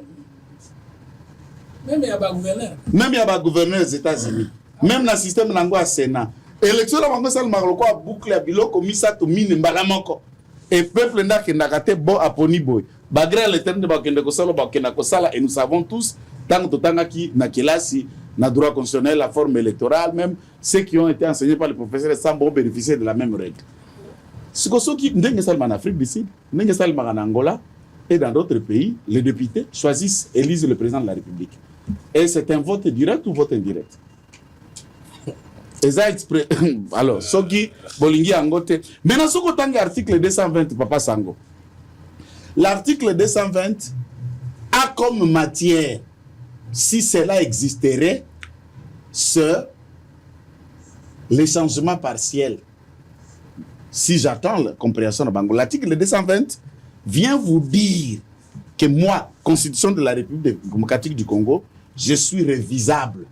Même il y a pas gouverneur. Même il y a pas gouverneur aux États-Unis. Même dans le système de Sénat. Élection là, on ça le Maroc a bouclé à biloko misa to mine mbalamoko. Et peuple n'a qu'un bon à poni boy. Bagre l'éternel de bakende ko sala et nous savons tous tant que tant qui na kelasi na droit constitutionnel, la forme électorale, même ceux qui ont été enseignés par les professeurs semblent bénéficier de la même règle. Ce qui est en Afrique du Sud, en Angola, Et dans d'autres pays, les députés choisissent, élisent le président de la République. Et c'est un vote direct ou vote indirect? Alors, Soki, Bolingi, Angote. Maintenant, ce qu'on a article 220, Papa Sango. L'article 220 a comme matière, si cela existerait, les changements partiels. Si j'attends la compréhension de Bango, l'article 220 vient vous dire que moi, Constitution de la République démocratique du Congo, je suis révisable.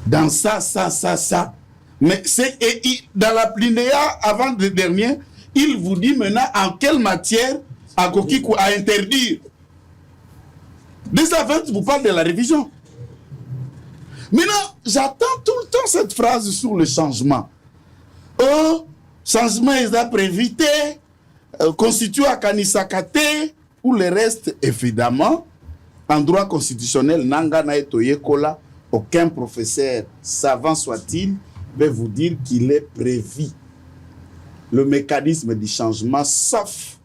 Dans ça. Mais dans la plinéa avant le dernier, il vous dit maintenant en quelle matière à interdire. 220 vous parle de la révision. Maintenant, j'attends tout le temps cette phrase sur le changement. Oh, changement est à préviter, constitue à Kanisakate, ou le reste, évidemment, en droit constitutionnel, Nanga Naetoye Kola, aucun professeur, savant soit-il, va vous dire qu'il est prévu le mécanisme du changement, sauf,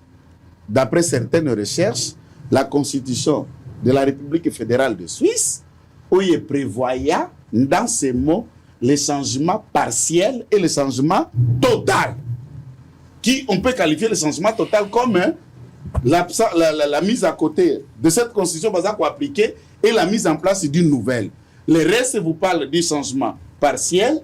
d'après certaines recherches, la Constitution de la République fédérale de Suisse, où il prévoyait dans ces mots les changements partiels et les changements total. Qui on peut qualifier le changement total comme la mise à côté de cette constitution qu'on appliquer et la mise en place d'une nouvelle. Le reste vous parle du changement partiel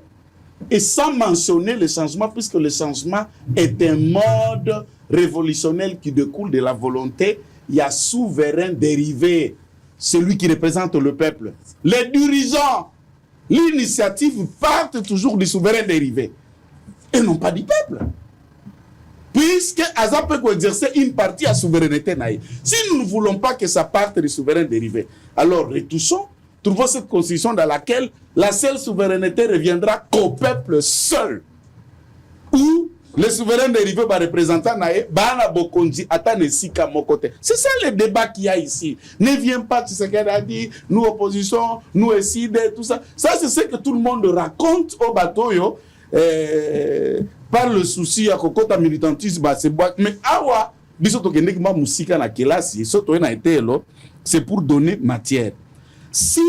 et sans mentionner le changement, puisque le changement est un mode révolutionnel qui découle de la volonté. Il y a souverain dérivé, celui qui représente le peuple. Les dirigeants, l'initiative partent toujours du souverain dérivé et non pas du peuple. Puisque Aza peut exercer une partie à souveraineté naïve. Si nous ne voulons pas que ça parte du souverain dérivé, alors retouchons, trouvons cette constitution dans laquelle la seule souveraineté reviendra qu'au peuple seul. Ou le souverain dérivé va représenter naïve, Bana Bokonji, Atanesika Mokote. C'est ça le débat qu'il y a ici. Ne viens pas de ce qu'elle a dit, nous opposition, nous SID, tout ça. Ça, c'est ce que tout le monde raconte au bateau, yo. Par le souci à kokota militantisme c'est boîte mais awa bisoto kendeki ma musika na kelasi soto na été là c'est pour donner matière. Si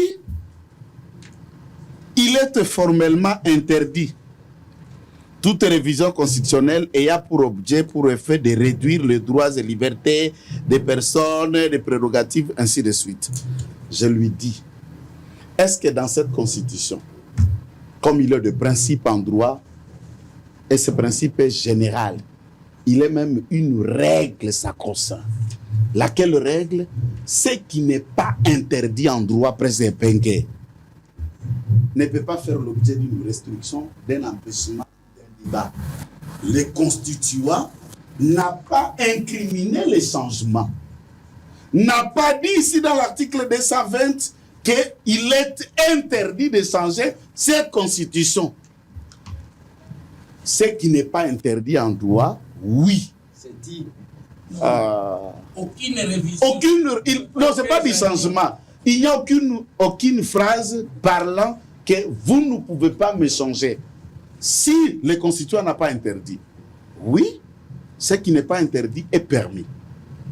il est formellement interdit toute révision constitutionnelle ayant pour objet, pour effet de réduire les droits et libertés des personnes, des prérogatives, ainsi de suite, je lui dis, est-ce que dans cette constitution, comme il est de principe en droit, et ce principe est général, il est même une règle sacro-sainte. Laquelle règle? Ce qui n'est pas interdit en droit présépengué ne peut pas faire l'objet d'une restriction, d'un empêchement, d'un débat. Le constituant n'a pas incriminé les changements, n'a pas dit ici dans l'article 220 qu'il est interdit de changer cette constitution. Ce qui n'est pas interdit en droit, oui. C'est dit. Aucune révision. Non, ce n'est pas du changement. Il n'y a aucune phrase parlant que vous ne pouvez pas me changer. Si le constituant n'a pas interdit, oui, ce qui n'est pas interdit est permis.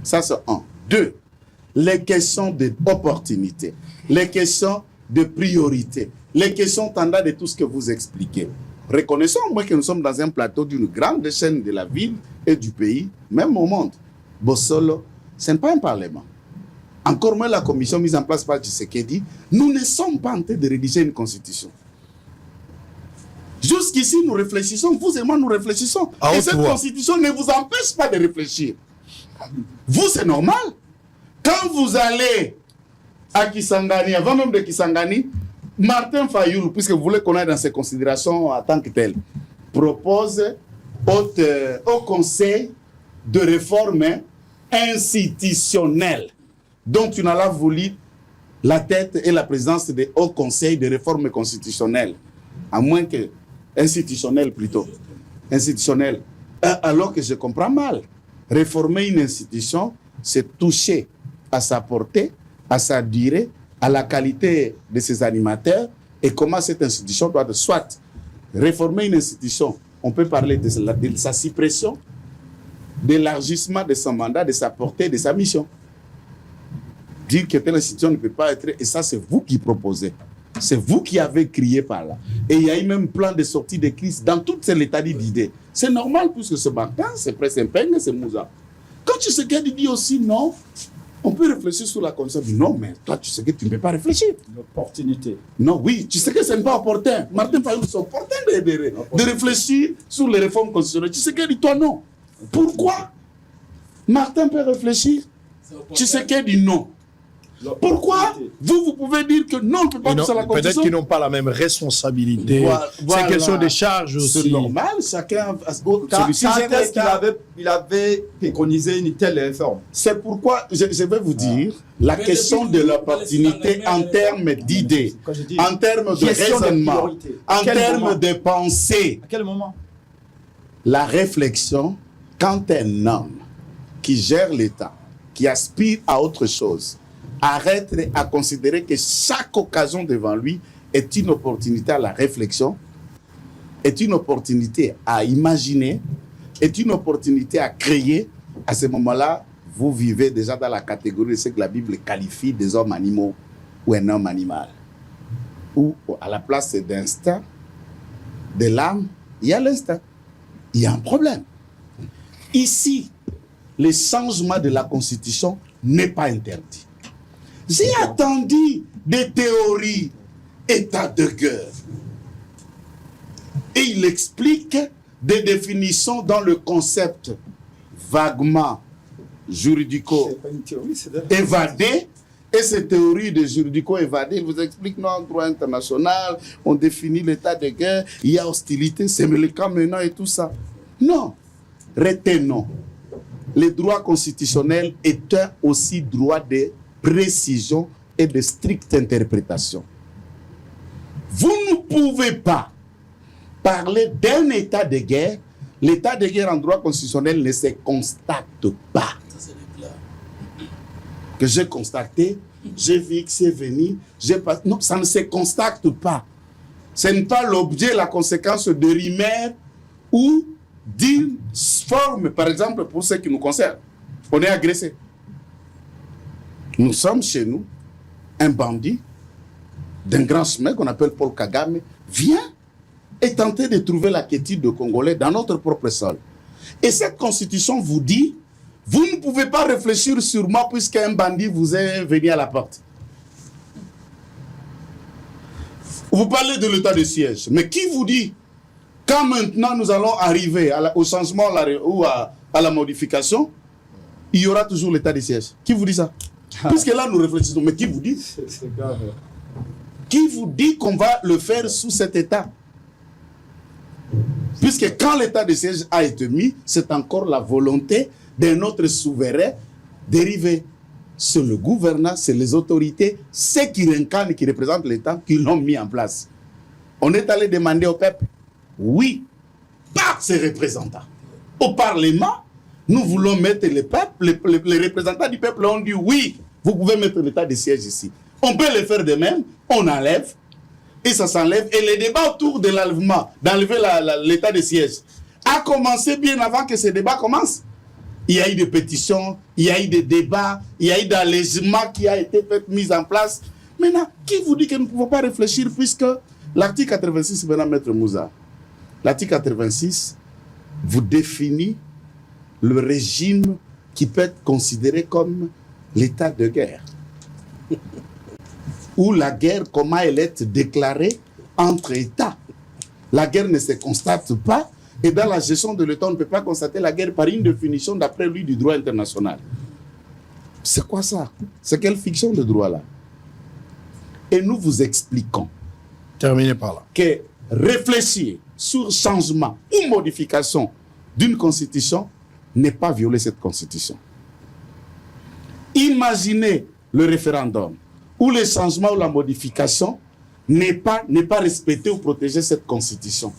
Ça, c'est un. Deux, les questions d'opportunité, les questions de priorité, les questions tendant de tout ce que vous expliquez. Reconnaissons au moins que nous sommes dans un plateau d'une grande chaîne de la ville et du pays, même au monde. Bossolo, ce n'est pas un parlement. Encore moins la commission mise en place par Tshisekedi, nous ne sommes pas en train de rédiger une constitution. Jusqu'ici, nous réfléchissons, vous et moi, nous réfléchissons. Et cette constitution ne vous empêche pas de réfléchir. Vous, c'est normal. Quand vous allez à Kisangani, avant même de Kisangani, Martin Fayoulou, puisque vous voulez qu'on ait dans ses considérations en tant que tel, propose au Conseil de réforme institutionnelle, dont tu n'as voulu la tête et la présidence du Haut Conseil de réforme constitutionnelle, à moins que institutionnel plutôt, institutionnel, alors que je comprends mal. Réformer une institution, c'est toucher à sa portée, à sa durée, à la qualité de ses animateurs et comment cette institution doit être. Soit réformer une institution, on peut parler de sa suppression, d'élargissement de son mandat, de sa portée, de sa mission. Dire que telle institution ne peut pas être... Et ça, c'est vous qui proposez. C'est vous qui avez crié par là. Et il y a eu même plein de sorties de crise dans tout l'état d'idées. C'est normal puisque ce Martin, c'est Presse Mpeng, c'est Moussa. Quand tu sais qu'il dit aussi non, on peut réfléchir sur la concept. Non, mais toi, tu sais que tu ne peux pas réfléchir. L'opportunité. Non, oui, tu sais que ce n'est pas opportun. Martin Fayou, c'est opportun de réfléchir sur les réformes constitutionnelles. Tu sais qu'il dit toi non. Pourquoi Martin peut réfléchir? Tu sais qu'il dit non. Pourquoi vous pouvez dire que non, on ne peut pas toucher à la Constitution? Peut-être qu'ils n'ont pas la même responsabilité. Voilà. C'est question de charges aussi. C'est normal, chacun... Quand est-ce qu'il avait préconisé une telle réforme? C'est pourquoi je vais vous dire la question de l'opportunité en termes d'idées, en termes de raisonnement, en termes de pensée. À quel moment? La réflexion, quand un homme qui gère l'État, qui aspire à autre chose, arrête à considérer que chaque occasion devant lui est une opportunité à la réflexion, est une opportunité à imaginer, est une opportunité à créer. À ce moment-là, vous vivez déjà dans la catégorie de ce que la Bible qualifie des hommes animaux ou un homme animal. Ou à la place d'instinct, de l'âme, il y a l'instinct. Il y a un problème. Ici, le changement de la Constitution n'est pas interdit. J'ai attendu des théories état de guerre. Et il explique des définitions dans le concept vaguement juridico-évadé. Et ces théories de juridico-évadé, il vous explique, non, en droit international, on définit l'état de guerre, il y a hostilité, c'est le cas maintenant et tout ça. Non, retenons. Le droit constitutionnel est un aussi droit de précision et de stricte interprétation. Vous ne pouvez pas parler d'un état de guerre. L'état de guerre en droit constitutionnel ne se constate pas. Que j'ai constaté, j'ai vu que c'est venu, j'ai pas... Non, ça ne se constate pas. Ce n'est pas l'objet, la conséquence de rimer ou d'une forme, par exemple, pour ce qui nous concerne. On est agressé. Nous sommes chez nous, un bandit d'un grand chemin qu'on appelle Paul Kagame vient et tenter de trouver la quiétude de Congolais dans notre propre sol. Et cette constitution vous dit, vous ne pouvez pas réfléchir sur moi puisqu'un bandit vous est venu à la porte. Vous parlez de l'état de siège, mais qui vous dit, quand maintenant nous allons arriver au changement ou à la modification, il y aura toujours l'état de siège? Qui vous dit ça? Puisque là, nous réfléchissons. Mais qui vous dit? Qui vous dit qu'on va le faire sous cet état? Puisque quand l'état de siège a été mis, c'est encore la volonté d'un autre souverain dérivé. C'est le gouvernant, c'est les autorités, ceux qui incarnent, qui représentent l'État, qui l'ont mis en place. On est allé demander au peuple, oui, par ses représentants. Au Parlement, nous voulons mettre le peuple, les représentants du peuple ont dit oui, vous pouvez mettre l'état de siège ici. On peut le faire de même, on enlève, et ça s'enlève. Et le débat autour de l'enlèvement, d'enlever l'état de siège, a commencé bien avant que ce débat commence. Il y a eu des pétitions, il y a eu des débats, il y a eu d'allègement qui a été mis en place. Maintenant, qui vous dit que nous ne pouvons pas réfléchir puisque l'article 86, maintenant, Maître Moussa, l'article 86 vous définit le régime qui peut être considéré comme l'état de guerre. Ou la guerre, comment elle est déclarée entre États. La guerre ne se constate pas, et dans la gestion de l'État, on ne peut pas constater la guerre par une définition d'après lui du droit international. C'est quoi ça? C'est quelle fiction de droit là? Et nous vous expliquons. Terminez par là. Que réfléchir sur changement ou modification d'une constitution n'est pas violer cette constitution. Imaginez le référendum ou le changement ou la modification n'est pas respecter ou protéger cette constitution.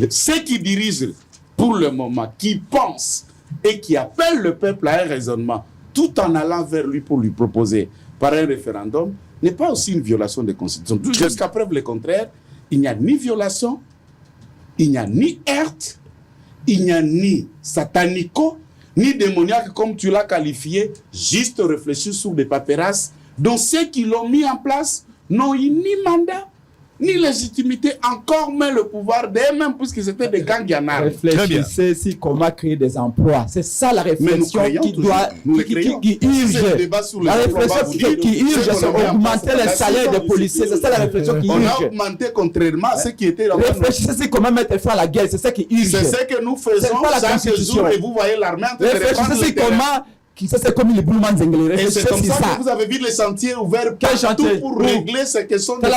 Ceux qui dirigent pour le moment, qui pensent et qui appellent le peuple à un raisonnement tout en allant vers lui pour lui proposer par un référendum, n'est pas aussi une violation de la constitution. Jusqu'à preuve le contraire, il n'y a ni violation, il n'y a ni heurte, il n'y a ni satanico, ni démoniaque, comme tu l'as qualifié, juste réfléchir sur des paperasses dont ceux qui l'ont mis en place n'ont eu ni mandat, ni légitimité, encore mais le pouvoir d'eux-mêmes, puisque c'était des gangs en armes. Réfléchissez si comment créer des emplois. C'est ça la réflexion qui doit, qui urge. La réflexion qui urge, c'est augmenter les salaires des policiers. C'est ça la réflexion qui urge. On a augmenté contrairement à ce qui était là. Réfléchissez si comment mettre fin à la guerre. C'est ça qui urge. C'est ce que nous faisons chaque jour et vous voyez l'armée en train de réfléchissez si comment. Ça, c'est comme les boulements zengles. Et c'est comme ça que vous avez vu les chantiers ouverts partout pour régler ces questions de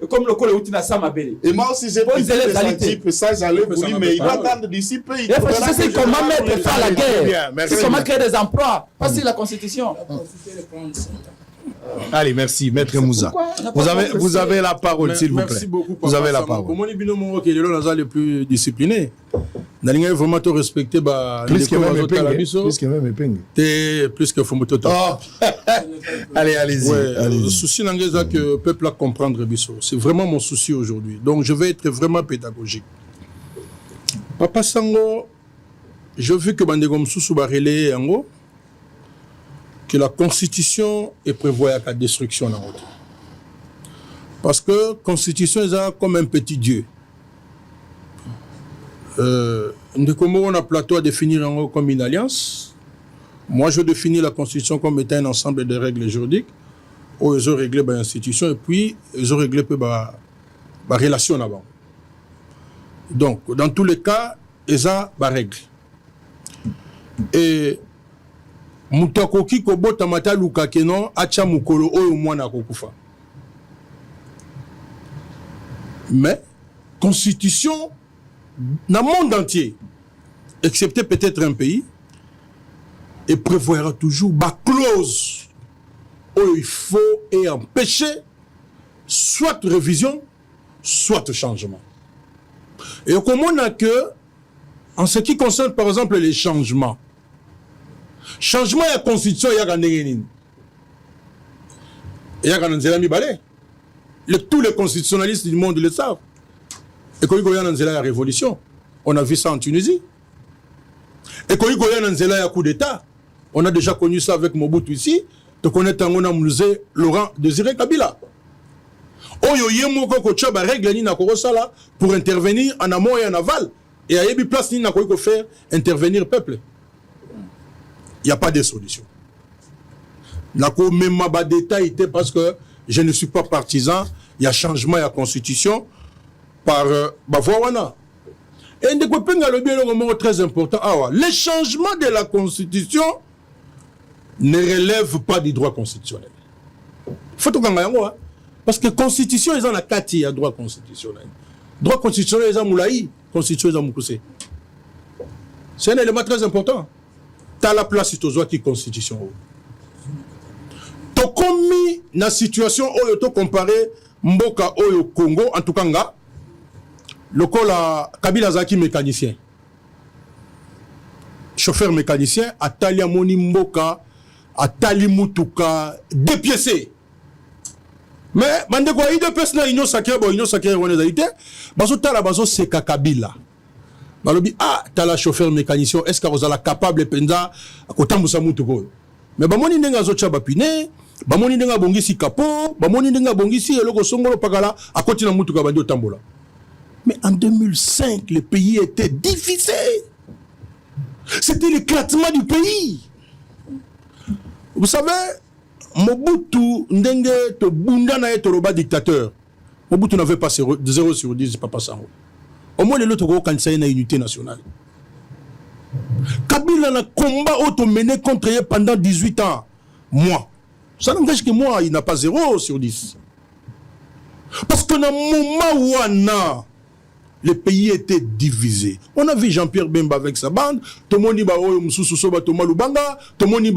comme le col est sama belle. Et moi aussi j'ai pris des chantiers, ça j'allais vous dire, mais il va attendre d'ici peu. C'est comment mettre fin à la guerre. C'est comment créer des emplois. Pas si la constitution. Allez, merci, Maître Moussa. Vous avez la parole, s'il vous plaît. Merci beaucoup. Vous avez la parole. Pour moi, qui est le plus discipliné. Nous avons vraiment respecté plus que même épingle. Plus que Fumoto. Allez, allez-y. Le souci c'est que le peuple a comprendre Bisso. C'est vraiment mon souci aujourd'hui. Donc, je vais être vraiment pédagogique. Papa Sango, je veux que Bandegom Soussou Barele Yango, que la Constitution est prévoyée à la destruction dans l'autre. Parce que la Constitution est comme un petit Dieu. On a plateau à définir comme une alliance. Moi, je définis la Constitution comme étant un ensemble de règles juridiques où ils ont réglé l'institution et puis ils ont réglé la relation avant. Donc, dans tous les cas, ils ont des règles. Et mutakoki kobota mata luka keno acha mukolo oyo mwana kokufa. Mais constitution dans le monde entier, excepté peut-être un pays, et prévoira toujours ma clause où il faut et empêcher soit révision, soit changement. Et comme on a que, en ce qui concerne par exemple les changements, changement de la constitution, il y a un tous les constitutionnalistes du monde le savent. Et quand il y a la révolution, on a vu ça en Tunisie. Et quand il y a un coup d'État, on a déjà connu ça avec Mobutu ici, donc on est en Mouzé Laurent Désiré Kabila. Pour intervenir en amont et en aval. Et il y a une place pour faire intervenir le peuple. Il n'y a pas de solution. Même ma détail parce que je ne suis pas partisan. Il y a changement à la constitution par Bavoana. Et le très important. Les changements de la constitution ne relèvent pas du droit constitutionnel. Faut tout parce que la constitution est dans la kati à droit constitutionnel. Droit constitutionnel est dans Moulaï, constitution est dans Moukoussé. C'est un élément très important. Tu as la place sur toi qui constitution. Tu as commis la situation où tu comparé Mboka au Congo, en tout cas, le col Kabila Zaki mécanicien. Chauffeur mécanicien, Atalia Moni Mboka, Atali Mutuka, dépiécé. Mais, bande quoi, il y a des personnes qui ont été baso tala baso c'est Kabila. Balobi t'as la chauffeur mécanicien, est-ce que vous êtes capable de penza à côté de Mutuko? Mais bamoni nenga zo chaba pine, bamoni nenga bongisi capot, bamoni nenga bongisi eloko songolo pakala à côté de Mutuka bandi otambola. Mais en 2005, le pays était divisé. C'était l'éclatement du pays. Vous savez, Mobutu ndenge to bunda na etoroba dictateur. Mobutu n'avait pas 0 sur 10 Papa Sango. Au moins les autres ont une unité nationale. Kabila a combat auto-mené contre eux pendant 18 ans. Moi. Ça n'engage que moi, il n'a pas 0 sur 10. Parce que dans le moment où le pays était divisé. On a vu Jean-Pierre Bemba avec sa bande, tout le monde dit Thomas Lubanga, tout le monde dit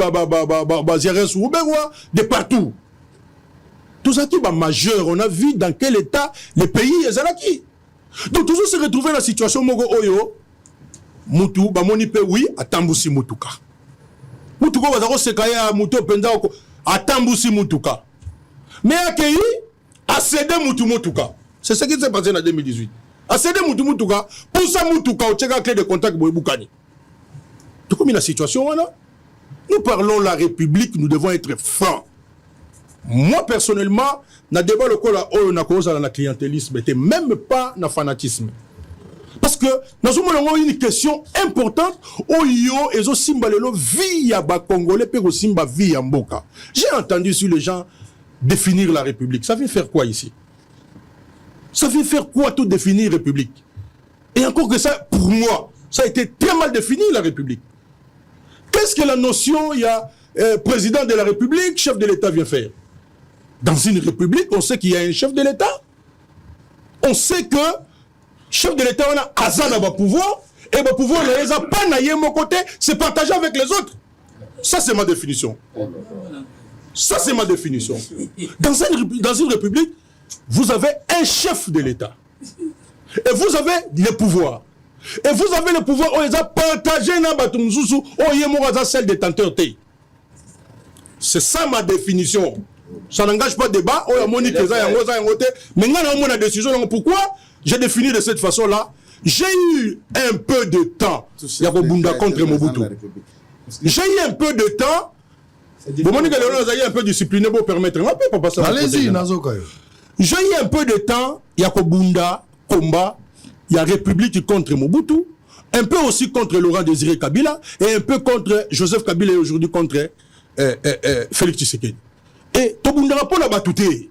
de partout. Tout ça qui est majeur, on a vu dans quel état le pays est allé. Donc toujours se retrouver dans la situation Mogo Oyo, Mutu, Bamoni pe oui, Atambusi Mutuka. Mutuka va d'abord se cailler à Mutu Penda, Atambusi Mutuka. Mais accueilli, à céder Mutu Mutuka. C'est ce qui s'est passé en 2018. A cédé Mutuka, pour ça Mutuka, au tchèque clé de contact pour Boukani. Tout comme la situation, nous parlons de la République, nous devons être francs. Moi, personnellement, na débat le col on a cause à la clientélisme, mais même pas na fanatisme. Parce que nous avons une question importante au yo et au simbalelo vie à Congolais et au simba vie à Mboka. J'ai entendu sur les gens définir la République. Ça vient faire quoi ici? Ça vient faire quoi tout définir République? Et encore que ça, pour moi, ça a été très mal défini la République. Qu'est-ce que la notion, il y a président de la République, chef de l'État vient faire? Dans une République, on sait qu'il y a un chef de l'État. On sait que chef de l'État, on a Azan à pouvoir, et le pouvoir, les a pas naïe mon côté, c'est partager avec les autres. Ça, c'est ma définition. Ça, c'est ma définition. Dans une République, vous avez un chef de l'État. Et vous avez les pouvoirs. Et vous avez le pouvoir, on les a partagés dans Batumzusu, on y est celle détenteur. C'est ça ma définition. Ça n'engage pas de débat. Mais on a la décision. Pourquoi j'ai défini de cette façon-là? J'ai eu un peu de temps. Yakobunda contre Mobutu. J'ai eu un peu de temps. Un peu discipliné pour permettre. Allez-y, Nazoka. J'ai eu un peu de temps. Yakobunda, combat. Il y a République contre Mobutu. Un peu aussi contre Laurent Désiré Kabila. Et un peu contre Joseph Kabila et aujourd'hui contre Félix Tshisekedi. Et Tobundara pour la Batouté,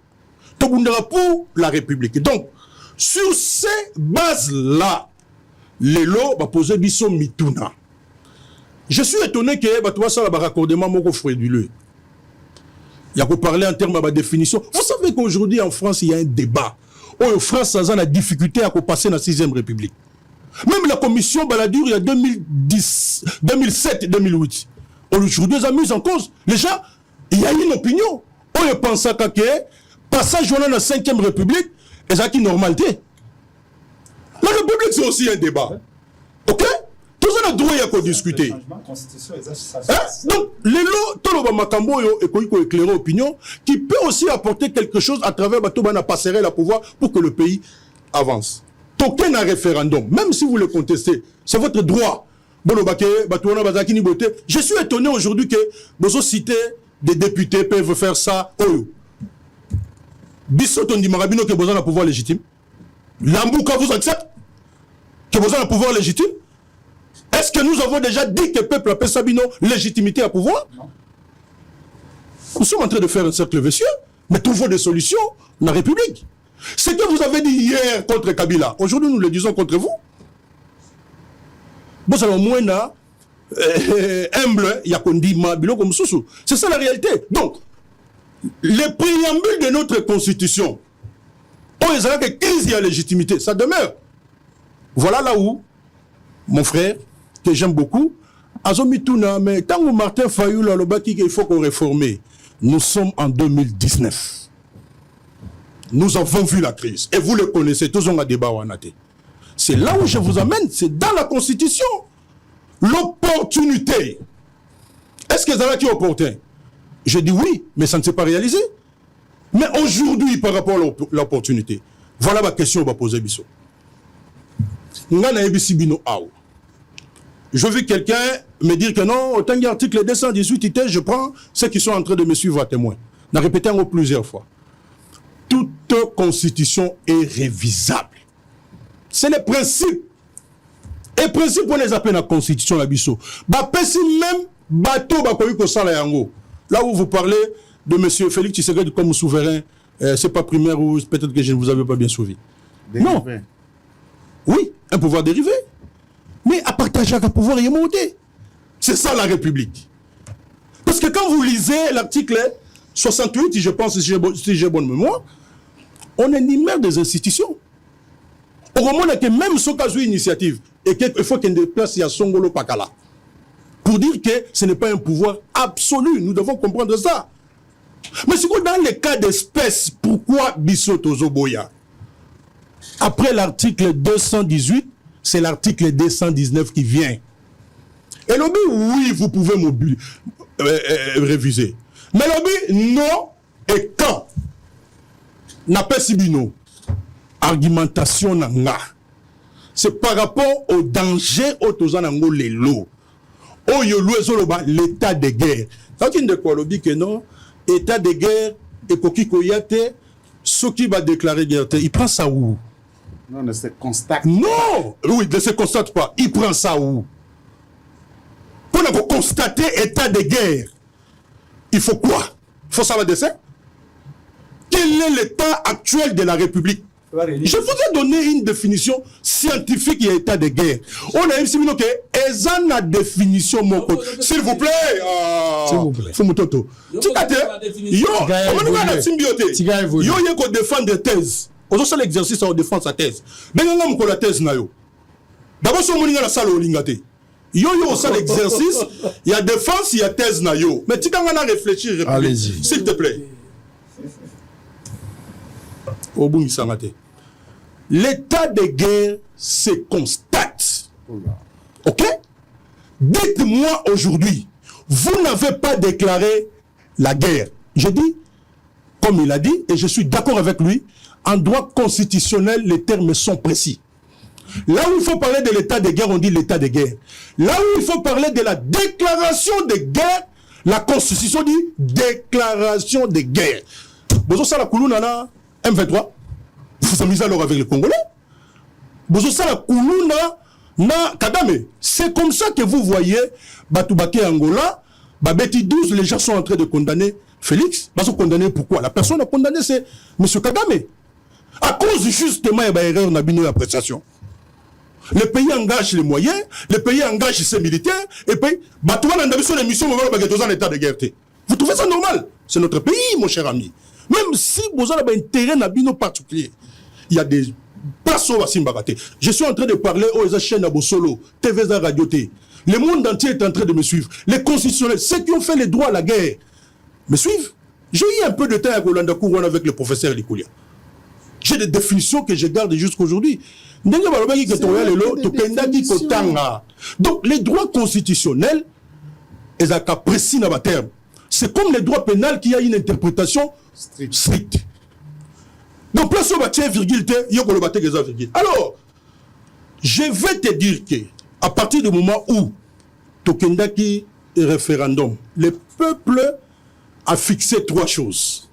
Tobundara pour la République. Donc, sur ces bases-là, les lots va poser Bisso Mituna. Je suis étonné que Batouba ça va raccordement mon frauduleux. Il y a qu'on parler en termes de définition. Vous savez qu'aujourd'hui en France, il y a un débat. En France, ça a la difficulté à passer dans la 6e République. Même la commission Balladur, il y a 2007 et 2008. Aujourd'hui, ils amusent en cause. Les gens, il y a une opinion. On pense à que passage dans la 5e République, et ça qui est normalité. La République, c'est aussi un débat. Ok? Tout ça, on a droit à discuter. Donc, les lots, tout le Makambo et éclairer opinion, qui peut aussi apporter quelque chose à travers la passerelle à pouvoir pour que le pays avance. Token un référendum, même si vous le contestez, c'est votre droit. Je suis étonné aujourd'hui que vos sociétés des députés peuvent faire ça. Bissoton dit Marabino que vous avez un pouvoir légitime. L'Ambouka vous accepte que vous avez un pouvoir légitime. Est-ce que nous avons déjà dit que le peuple appelle Sabino légitimité à pouvoir? Non. Nous sommes en train de faire un cercle vicieux, mais trouvons des solutions dans la République. Ce que vous avez dit hier contre Kabila, aujourd'hui nous le disons contre vous. Vous avez au moins humble, c'est ça la réalité. Donc, les préambules de notre constitution, on les a que 15 y a légitimité, ça demeure. Voilà là où, mon frère, que j'aime beaucoup, Azomituna, mais tant que Martin Fayou l'a le baki qu'il faut qu'on réforme, nous sommes en 2019. Nous avons vu la crise. Et vous le connaissez, tous on a débat en athée. C'est là où je vous amène, c'est dans la Constitution. L'opportunité. Est-ce que ça qui est opportun? Je dis oui, mais ça ne s'est pas réalisé. Mais aujourd'hui, par rapport à l'opportunité, voilà ma question, on va poser Bissot. Je veux quelqu'un me dire que non, autant qu'il y a l'article 218, je prends ceux qui sont en train de me suivre à témoin. On a répété encore plusieurs fois. Toute constitution est révisable. C'est le principe. Et le principe, on les appelle la constitution, la biso. Même bateau, là où vous parlez de M. Félix Tshisekedi comme souverain, c'est pas primaire ou peut-être que je ne vous avais pas bien suivi. Non. Oui, un pouvoir dérivé. Mais à partager avec un pouvoir, il est monté. C'est ça la République. Parce que quand vous lisez l'article 68, je pense, si j'ai bonne mémoire, on énumère des institutions. Au moment où même ce cas d'initiative, et qu'il faut qu'il y ait des places, il y a Songolo Pakala. Pour dire que ce n'est pas un pouvoir absolu. Nous devons comprendre ça. Mais c'est que dans les cas d'espèce, pourquoi Bissoto Zoboya? Après l'article 218, c'est l'article 219 qui vient. Et l'objet, oui, vous pouvez réviser. Mais l'objet, non, et quand? N'a pas si bino. Argumentation n'a. c'est par rapport au danger au tozanango lelo. Oh yolo ezoloba l'état de guerre. Ça qui ne quoi lobby que non, état de guerre et koki koyate, ce qui va déclarer guerre, il prend ça où? Non, ne se constate. Non, oui, ne se constate pas. Il prend ça où? Pour constater état de guerre, il faut quoi? Il faut savoir de ça. Quel est l'état actuel de la République? Je vous ai donné une définition scientifique et état de guerre. On a dit que ils ont la définition, mon côté. S'il vous plaît. S'il vous plaît. Fumutoto. Tikate. Yo, on a la symbiote. Yo, yo, ko défendre des thèses. On a l'exercice à défendre sa thèse. Mais on a la thèse na yo. D'abord, si on a la salle au lingate. Yo, yo, ça l'exercice. Il y a défense, il y a thèse na yo. Mais tu as réfléchir. Allez-y. S'il te plaît. Au bout, il s'en a été. L'état de guerre se constate. Ok? Dites-moi aujourd'hui, vous n'avez pas déclaré la guerre. Je dis, comme il a dit, et je suis d'accord avec lui, en droit constitutionnel, les termes sont précis. Là où il faut parler de l'état de guerre, on dit l'état de guerre. Là où il faut parler de la déclaration de guerre, la Constitution dit déclaration de guerre. Bonjour, ça la Koulouna, M23. Vous amusez alors avec les Congolais. Bonjour, ça la Koulouna, na Kadame. C'est comme ça que vous voyez Batoubake Angola, Babeti 12, les gens sont en train de condamner Félix. Ils sont condamnés pourquoi? La personne a condamné, c'est M. Kadame. À cause justement de l'erreur n'a pas d'appréciation. Le pays engage les moyens, le pays engage ses militaires, et puis, Batouan a sur les missions, on va en état de guerre. Vous trouvez ça normal? C'est notre pays, mon cher ami. Même si vous avez un intérêt dans particulier, il y a des places au Bassimbagate. Je suis en train de parler aux chaînes à Solo, TV Radio T. Le monde entier est en train de me suivre. Les constitutionnels, ceux qui ont fait les droits à la guerre, me suivent. J'ai eu un peu de temps à Golanda Kourouan avec le professeur Likoulia. J'ai des définitions que je garde jusqu'à aujourd'hui. Donc, les droits constitutionnels, précis dans ma terme. C'est comme les droits pénals qui a une interprétation stricte. Donc, place au bâtiment, virgule, virgule. Alors, je vais te dire que, à partir du moment où Tokendaki est référendum, le peuple a fixé 3 choses.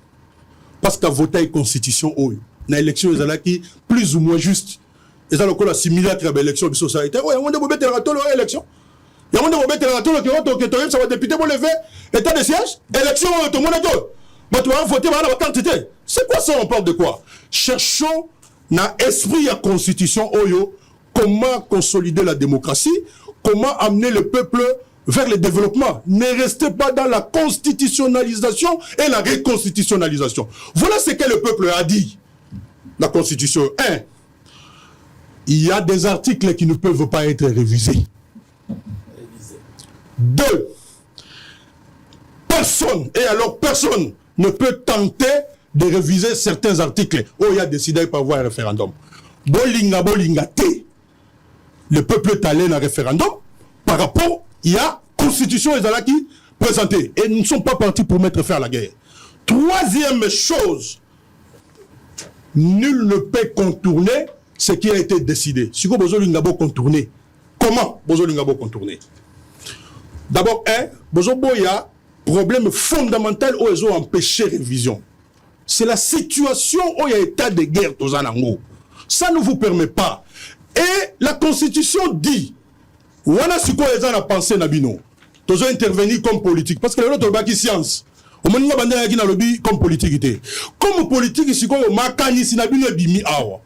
Parce qu'à voter une constitution, dans l'élection, ils ont plus ou moins juste. Ils ont encore assimilé à l'élection de société. Oui, on a des élections. Il y a un député ça va député pour lever état de siège, élection, tout le monde est tout. Mais tu vas voter par la quantité. C'est quoi ça, on parle de quoi? Cherchons dans l'esprit à la constitution, comment consolider la démocratie, comment amener le peuple vers le développement. Ne restez pas dans la constitutionnalisation et la reconstitutionnalisation. Voilà ce que le peuple a dit. La constitution 1. Il y a des articles qui ne peuvent pas être révisés. 2. Personne, et alors personne, ne peut tenter de réviser certains articles. Il a décidé par voie un référendum. Bolinga, bolinga, té. Le peuple est allé dans un référendum par rapport, il y a constitution et qui présentée. Et nous ne sommes pas partis pour mettre fin à la guerre. 3e chose, nul ne peut contourner ce qui a été décidé. Si vous avez contourner, comment vous avez contourner? D'abord, il y a un problème fondamental où ils ont empêché la révision. C'est la situation où il y a état de guerre. Ça ne vous permet pas. Et la Constitution dit, voilà ce qu'ils ont pensé Nabino. Ils ont intervenu comme politique. Parce que l'autre est science. On m'a dit comme politique. Comme politique, c'est comme Makani Sinabino Bimi Awa.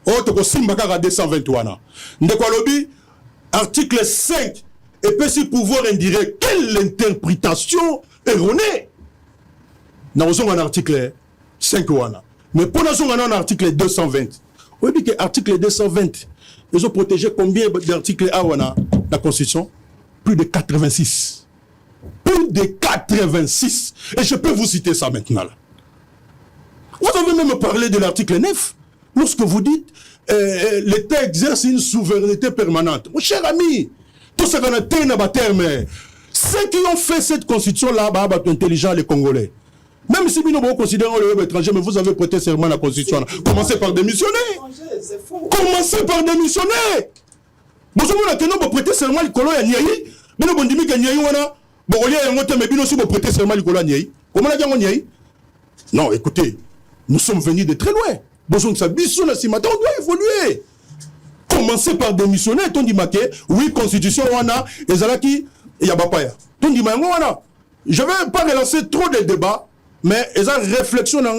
Autre Simbaka 221. Ndekolobi, article 5. Et puis si pouvoir indirect, quelle interprétation erronée? Nous avons un article 5. Mais pour nous avons un article 220. Vous voyez que l'article 220, ils ont protégé combien d'articles à la Constitution? Plus de 86. Plus de 86. Et je peux vous citer ça maintenant. Là. Vous avez même parlé de l'article 9. Lorsque vous dites l'État exerce une souveraineté permanente. Mon cher ami, tout ce qu'on a tenu à terme, ceux qui ont fait cette constitution-là, intelligents les Congolais. Même si vous considérez le web étranger, mais vous avez prêté serment à la Constitution. Commencez par démissionner. Commencez par démissionner. Vous avez prêté serment à l'école à Niaï. Mais vous avez dit que Niaï, vous avez prêté serment à l'école à Niaï. Comment vous avez dit? Non, écoutez, nous sommes venus de très loin. On doit évoluer. Commencez par démissionner. On dit oui, Constitution, et Zalaki, et Yabapaya. On dit je ne vais pas relancer trop de débats, mais il y a une réflexion on a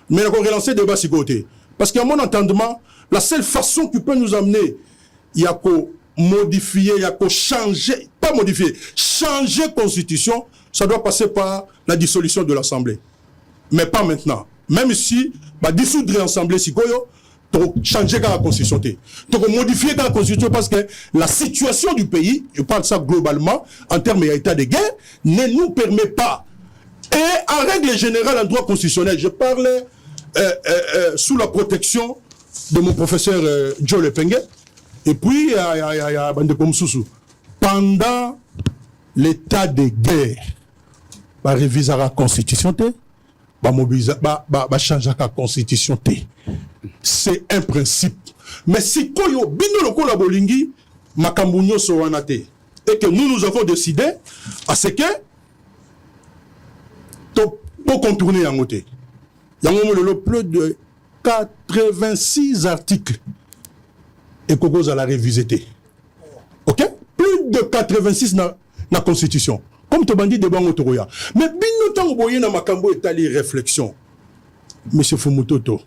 mais on va relancer le débat sur côté. Parce qu'à mon entendement, la seule façon qui peut nous amener, il y a qu'à modifier, il y a qu'à changer, pas modifier, changer la Constitution, ça doit passer par la dissolution de l'Assemblée. Mais pas maintenant. Même si, dissoudre l'Assemblée, si pour changer la Constitution, pour modifier la Constitution, parce que la situation du pays, je parle ça globalement, en termes d'état de guerre, ne nous permet pas. Et en règle générale, en droit constitutionnel, je parle sous la protection de mon professeur Joe Lepenge, et puis il y a pendant l'état de guerre, réviser la Constitution, changer la Constitution. C'est un principe. Mais si koyo bino loko la bolingi makambunyo so wanate et que nous avons décidé à ce que pour contourner en côté. Il y a plus de 86 articles et Koko à la révisiter. OK? Plus de 86 dans la Constitution. Comme tu bandit de bango toroya. Mais bino tango boye na makambo etali réflexion. Monsieur Fumutoto,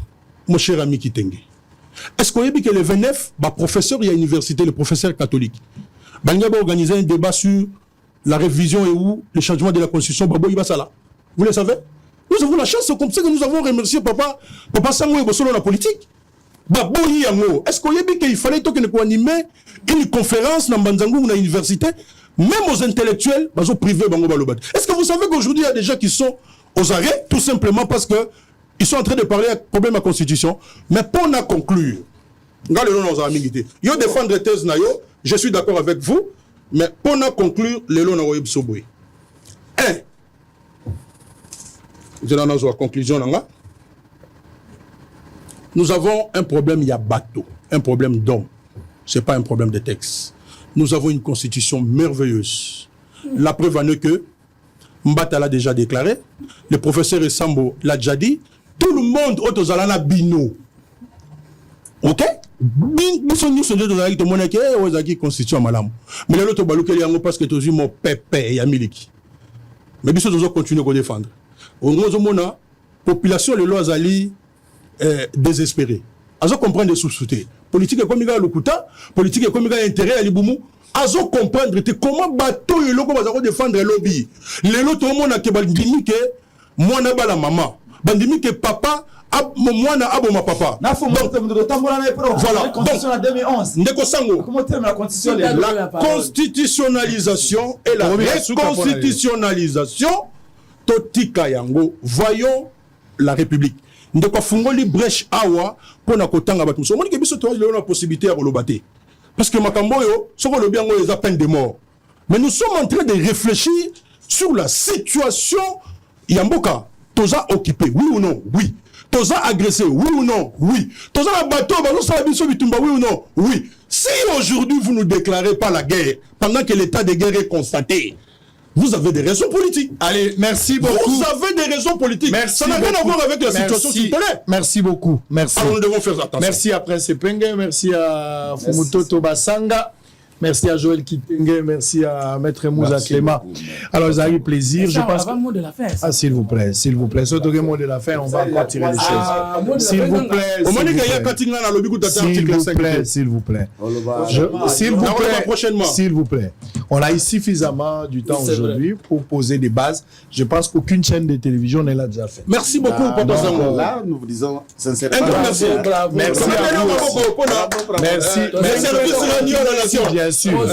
mon cher ami Kitenge, est-ce qu'on a dit que le 29, professeur à l'université, le professeur catholique, il a organisé un débat sur la révision et où le changement de la Constitution, vous le savez? Nous avons la chance, c'est comme ça que nous avons remercié Papa Sango et Bossolo la politique. Est-ce qu'on a dit qu'il fallait qu'on anime une conférence dans Banzangou ou dans l'université, même aux intellectuels, privés, est-ce que vous savez qu'aujourd'hui, il y a des gens qui sont aux arrêts, tout simplement parce que ils sont en train de parler de problème de la Constitution, mais pour nous conclure, défendre thèse, je suis d'accord avec vous, mais pour nous conclure, les lois n'ont pas de conclusion. Nous avons un problème, il y a bateau, un problème d'homme. Ce n'est pas un problème de texte. Nous avons une constitution merveilleuse. La preuve en est que Mbata l'a déjà déclaré, le professeur Essambo l'a déjà dit, tout le monde autozalana bino. OK? Nous sommes tout le monde qui est constitution malam. Mais l'autre balouke yango parce que tous mon pépé ya miliki. Mais nous devons continuer à défendre. Au moins la population les lois ali désespérée. Azo comprendre des sous-soutés. Politique comme il y a le kuta, politique comme il y a intérêt à libumu. Azo comprendre comment bateau et loko bazako défendre le lobby. Les autres monde a que bandimi que moi na ba la maman. Bandimi que papa moi na abo ma papa. Voilà. La constitutionnalisation et la reconstitutionnalisation totika yango. Voyons la République. Ndeko fungoli brèche awa pour na kotanga batu. So moni ke biso to la possibilité à relobate. Parce que Makamboyo, ce qu'on a bien les appels de mort. Mais nous sommes en train de réfléchir sur la situation Yamboka. Toza occupé, oui ou non? Oui. Toza agressé, oui ou non? Oui. Toza la bateau, oui ou non? Oui. Si aujourd'hui vous ne déclarez pas la guerre, pendant que l'état de guerre est constaté, vous avez des raisons politiques. Allez, merci beaucoup. Vous avez des raisons politiques. Merci. Ça n'a rien à voir avec la situation s'il te plaît. Merci beaucoup. Merci. Alors nous devons faire attention. Merci à Prince Penge, merci à Fumutoto Basanga. Merci à Joël Kitenge, merci à Maître Moussa Clément. Alors, ils arrivent plaisir. Je pense. Avant le mot de la fin. Ah, s'il vous plaît, s'il vous plaît. Surtout le mot de la fin, on va encore tirer les choses. S'il vous plaît. S'il vous plaît. S'il vous plaît. On a eu suffisamment du temps aujourd'hui pour poser des bases. Je pense qu'aucune chaîne de télévision ne l'a déjà fait. Merci beaucoup, Papa Sango. Là, nous vous disons sincèrement. Merci. Merci à vous. Merci. Bien sûr.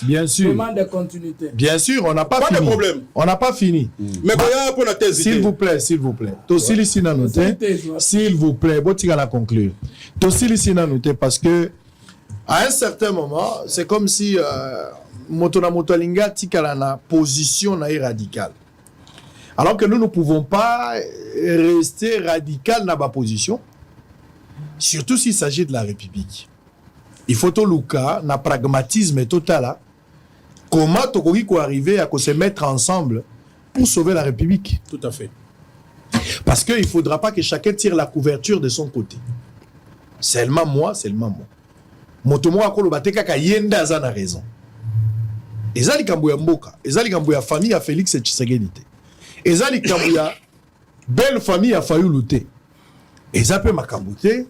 Bien sûr. De continuité. Bien sûr, on n'a pas fini. Pas de problème. On n'a pas fini. Mais pour la thèse. S'il vous plaît, s'il vous plaît. Tosili sina noté. S'il vous plaît, botika la conclure. Tosili sina noté parce que à un certain moment, c'est comme si Motona Motolinga tikala na position na radicale. Alors que nous ne pouvons pas rester radical dans ma position, surtout s'il s'agit de la République. Il faut tout le cas, na pragmatisme total. Comment Tokogi peut arriver à se mettre ensemble pour sauver la République? Tout à fait. Parce qu'il ne faudra pas que chacun tire la couverture de son côté. Seulement moi. Motomo akolo bateka ka yenda azana raison. Ezali kambuya mboka, ezali kambuya famille à Félix Tshisekedi. Ezali kambuya belle famille à Fayulu te. Ezape makambute,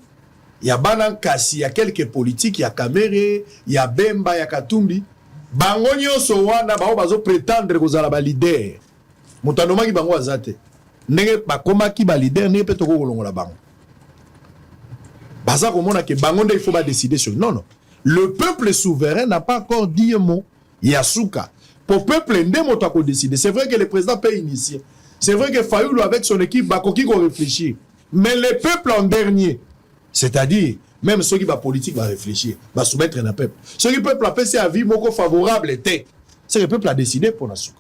ya bana kasi, ya quelques politiques, ya Kamere, ya Bemba, ya Katumbi. Bango nyonso wana bao bazo prétendre kozala ba leader. Mutandoma ki bango azate. Ndenge bakoma ki ba leader ndenge pe toko kolongola bango. Baza komona ke bango nde il faut pas décider sur. Non. Le peuple souverain n'a pas encore dit un mot. Yasuka. Pour le peuple nde moto ko décider. C'est vrai que le président peut initier. C'est vrai que Fayulu avec son équipe bakoki ko réfléchir. Mais le peuple en dernier, c'est-à-dire même ceux qui va politique va réfléchir, va soumettre un peuple. Ceux qui peuple a fait c'est avis moko favorable était. C'est le peuple a décidé pour Nasuka.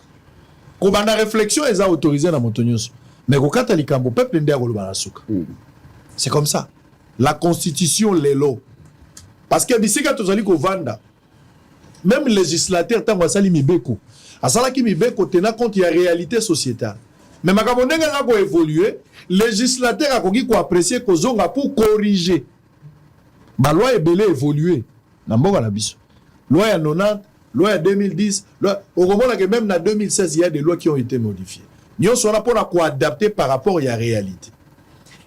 Ko banda réflexion ils a autorisé na Montonius. Mais ko katali kambo peuple nde ko lobana Nasuka. C'est comme ça. La constitution les lois. Parce que d'ici quand tozali ko vanda même législateur tant wasali mibeko. Asala ki mibeko tena compte ya réalité sociétale. Mais makambo ndenge nga ko évoluer, législateur akoki ko apprécier ko zonga pour corriger. Ba loi ebele évoluer na mboka na biso. Loi ya 90, loi ya 2010, loi au moment que même na 2016 il y a des lois qui ont été modifiées. Nous sommes là pour la adapter par rapport à la réalité.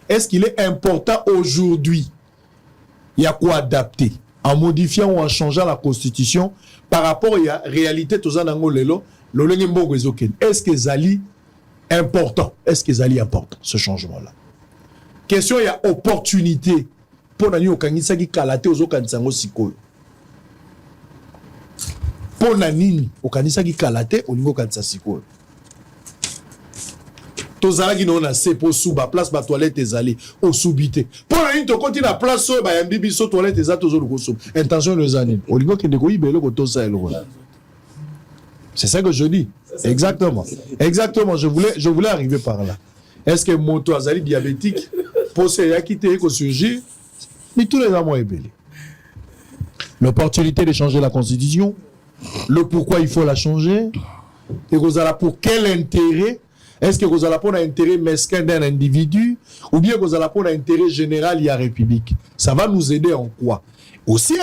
Est-ce qu'il est important aujourd'hui il y a quoi adapter en modifiant ou en changeant la constitution par rapport à la réalité tous en ango lelo lolenge mboko ezoken. Est-ce que zali important? Est-ce que zali important ce changement là? Question il y a opportunité pour nani okangisa ki kalate ozokanisa ngo sikoyo. Pour nani okangisa ki kalate olingo kanisa sikoyo. Tozala ki na se po suba place ba toilette ezali o subité. Pour nani to konti na place so ba yambibi so toilette ezato zo ko sub. Intention le zani. Olingo ki ndeko yibelo ko to sa eloko. C'est ça que je dis. Exactement. Exactement, je voulais arriver par là. Est-ce que moto azali diabétique pour se yakite ko surgir? Mais tous les amours est belé. L'opportunité de changer la constitution, le pourquoi il faut la changer, et vous allez pour quel intérêt? Est-ce que vous allez pour l'intérêt mesquin d'un individu, ou bien vous allez pour l'intérêt général de la République? Ça va nous aider en quoi? Aussi,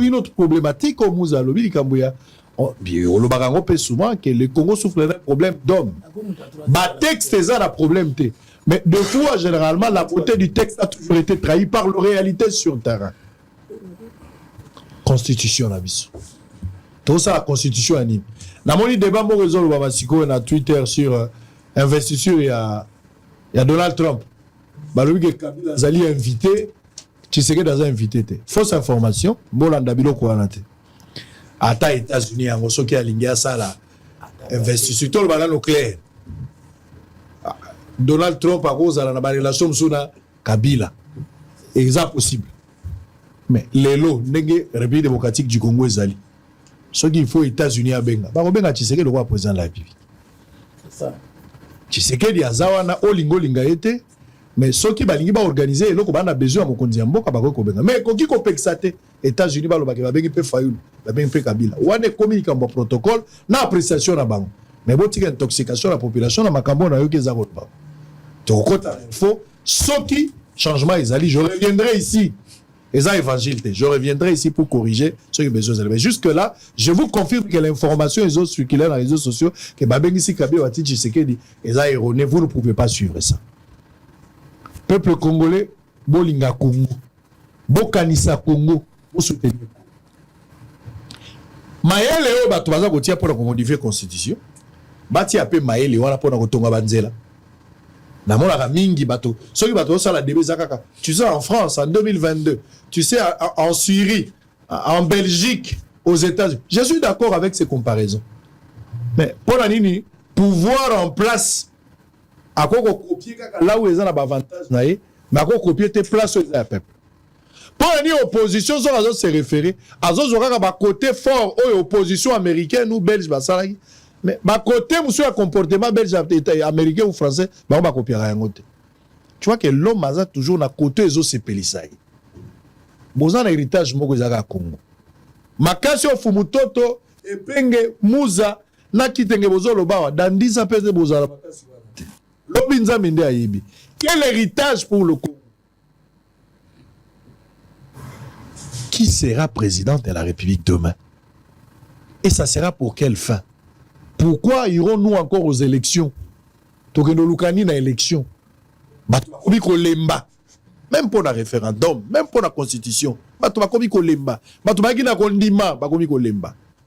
une autre problématique, comme vous allez le dire, on le souvent que le Congo souffre d'un problème d'homme. Bah, texte, c'est un problème. Mais de fois, généralement, la beauté du texte a toujours été trahie par la réalité sur le terrain. Constitution, la vie. Tout ça, la Constitution anime. Dans mon débat, mon réseau, on a Twitter sur investiture, il y a Donald Trump. Le Kabila Zali invité, tu sais que dans un invité. Fausse information, Bolanda Bilo Kouanate. Ata États-Unis, en Osoki Alingia, ça là, investiture, tout le balai nucléaire. Donald Trump a cause à la relation suna Kabila. Exact possible. Mais les lots, n'est République démocratique du Congo ezali. Ce qu'il faut États-Unis à Benga. Ba Benga Tshisekedi le roi président de la République. C'est ça. Tshisekedi azawana olingo linga ete, mais ceux qui balingi ba organiser eloko bana besoin mokonzi mboka ba ko benga. Mais koki ko pexate États-Unis ba lo ba bengi pe Fayulu, ba bengi pe Kabila. Wane communique en protocole na appréciation na bango. Mais botika intoxication la population na makambo na yoki za ba. Info, ce qui changement ezali, je reviendrai ici. Eza évangile, je reviendrai ici pour corriger ce qui est besoin. Mais jusque là, je vous confirme que l'information est circulaire dans les réseaux sociaux que Babengisi Kabila Wati Tshisekedi eza erroné. Vous ne pouvez pas suivre ça. Peuple congolais, bolinga Congo, bokanisa Congo, vous soutenez. Maëlle o bato baza kotia pour modifier constitution. Bati apé Maëlle wana pour kotonga banzela. Tu sais, en France, en 2022, tu sais, en Syrie, en Belgique, aux États-Unis. Je suis d'accord avec ces comparaisons. Mais pour la nini, pouvoir en place, à quoi copier là où ils ont l'avantage, mais à quoi copier tes places au peuple. Pour la nini, opposition, ils se référer à côté fort, opposition américaine ou belge, Mais ma côté, monsieur, un comportement belge, américain ou français, on va copier rien. Tu vois que l'homme a toujours un côté des autres pélissaï. Bon, un héritage, moi, que j'ai Congo. Ma casse au Fumutoto, et penge, Mouza, na kitenge bozo lo bawa, dans 10 ans, pèse bozo la makasi. L'obinza mende ayebi. Quel héritage pour le Congo? Qui sera président de la République demain? Et ça sera pour quelle fin? Pourquoi irons-nous encore aux élections? Tokeno Lukani na élection. Même pour le référendum, même pour la constitution. Il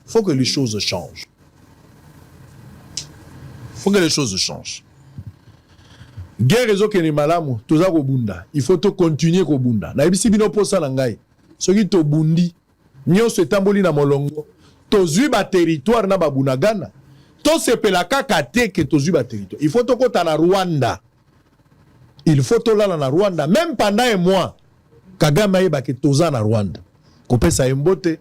faut que les choses changent. Il faut que les choses changent. Guerre est ok ni malamu, toza ko bunda. Il faut continuer ko bunda. Na ebisi bino posa na ngai. Soki to bundi, nyonso etamboli na molongo. Tozui ba territoire na babunagana. To sepelaka kate ke tozui ba territoire. Il faut to kota na Rwanda. Il faut to lala na Rwanda. Même pendant un mois, Kagame yeba ke toza na Rwanda. Kopesa embote.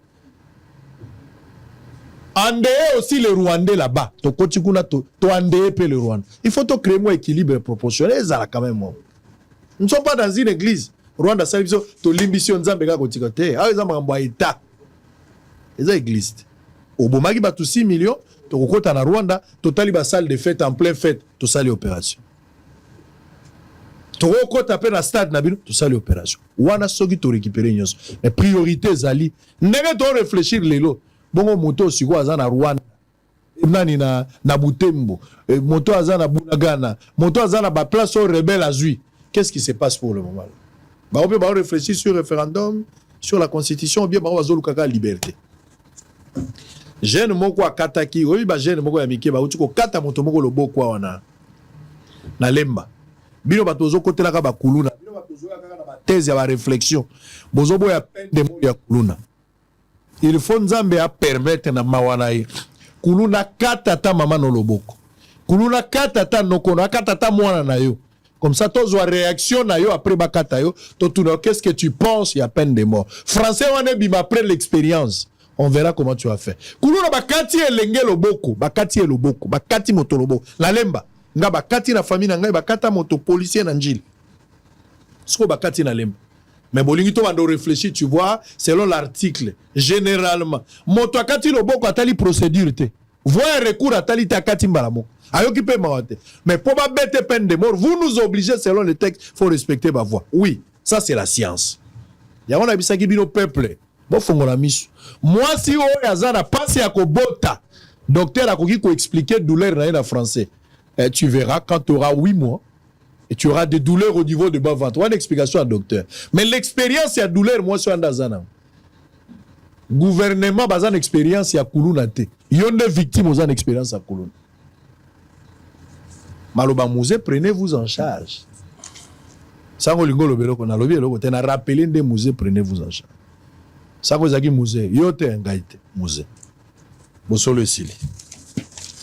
Andeye aussi le Rwandais là-bas. To kotikuna to andeye pe le Rwanda. Il faut to créer un équilibre proportionnel. Ça là quand même. Nous ne sommes pas dans une église. Rwanda service to limbition nzambe ka kotikate. Ah nzambe ngamba état. Eza église. Obomaki ba to 6 millions, to kokota na Rwanda, totali ba salle de fête en pleine fête, to sali opération. To kokota pe na stade na bino, to sali opération. Wana soki to récupérer nyonso. Les priorités zali. Ndenge to réfléchir lelo. Bongo moto siko aza na Rwanda. Nani na Butembo. Moto aza na Bunagana. Moto aza na ba place au rebelle azui. Qu'est-ce qui se passe pour le moment? On peut réfléchir sur le référendum, sur la constitution, ou bien on va la liberté. Jeune moko akataki, oui ba jeune moko ya mike ba uti ko kata moto moko loboko wana. Na lemba. Bino batozo kotela ka ba kuluna. Bino batozo kaka na ba thèse ya ba réflexion. Bozo boya peine de mort ya kuluna. Il faut nzambe a permettre na mawana yi. Kuluna kata ta mama no loboko. Kuluna kata ta nokono, kata ta mwana na yo. Comme ça, tu as réaction après bakata yo. Qu'est-ce que tu penses? Il y a peine de mort. Français, on est après l'expérience. On verra comment tu as fait. Kuluna bakati elenge loboko, bakati eloboko, bakati motolobo. La lemba. Nga bakati na famille nga bakata moto policier na njil. Sko bakati na lemba. Mais bolingi to bando réfléchir, tu vois, selon l'article, généralement, moto akati loboko atali procédure te. Voyez un recours atali takati mbalamo. Mais pour ma bête peine de mort, vous nous obligez, selon le texte, il faut respecter ma voix. Oui, ça c'est la science. Il y a un abisa qui dit au peuple. Moi, si on a passé à Kobota, docteur a qui expliquer douleur en français. Tu verras quand tu auras 8 mois et tu auras des douleurs au niveau de bas ventre. Une explication à docteur. Mais l'expérience, il y a douleur, moi, sur Andazana. Gouvernement, bazan expérience, il y a Koulounate. Il y a des victimes, aux expérience à Kouloun. Maloba Mouzé, prenez-vous en charge. Sango lingo lobelo ko na lobi eloko te na rappeler de Mouzé, prenez-vous en charge. Sango zaki Mouzé, yote ngaite Mouzé. Bosolo esili.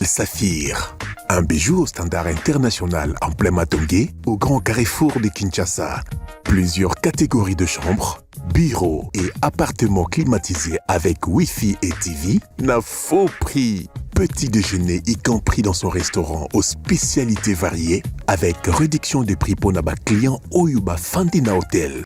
Saphir, un bijou au standard international en plein Matongé, au grand carrefour de Kinshasa. Plusieurs catégories de chambres, bureaux et appartements climatisés avec Wi-Fi et TV, n'a faux prix. Petit déjeuner y compris dans son restaurant aux spécialités variées avec réduction des prix pour naba clients Oyuba Fandina Hotel.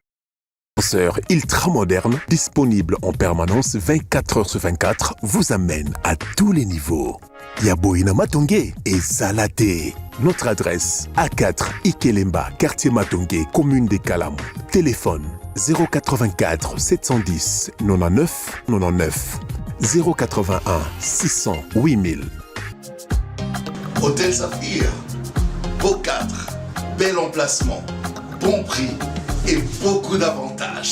Ascenseur ultra moderne, disponible en permanence 24 heures sur 24, vous amène à tous les niveaux. Yaboina Matongé et Salaté. Notre adresse A4 Ikelemba, quartier Matongé, commune des Kalam. Téléphone 084 710 99 99 081 600 8000. Hôtel Saphir, beau cadre, bel emplacement, bon prix et beaucoup d'avantages.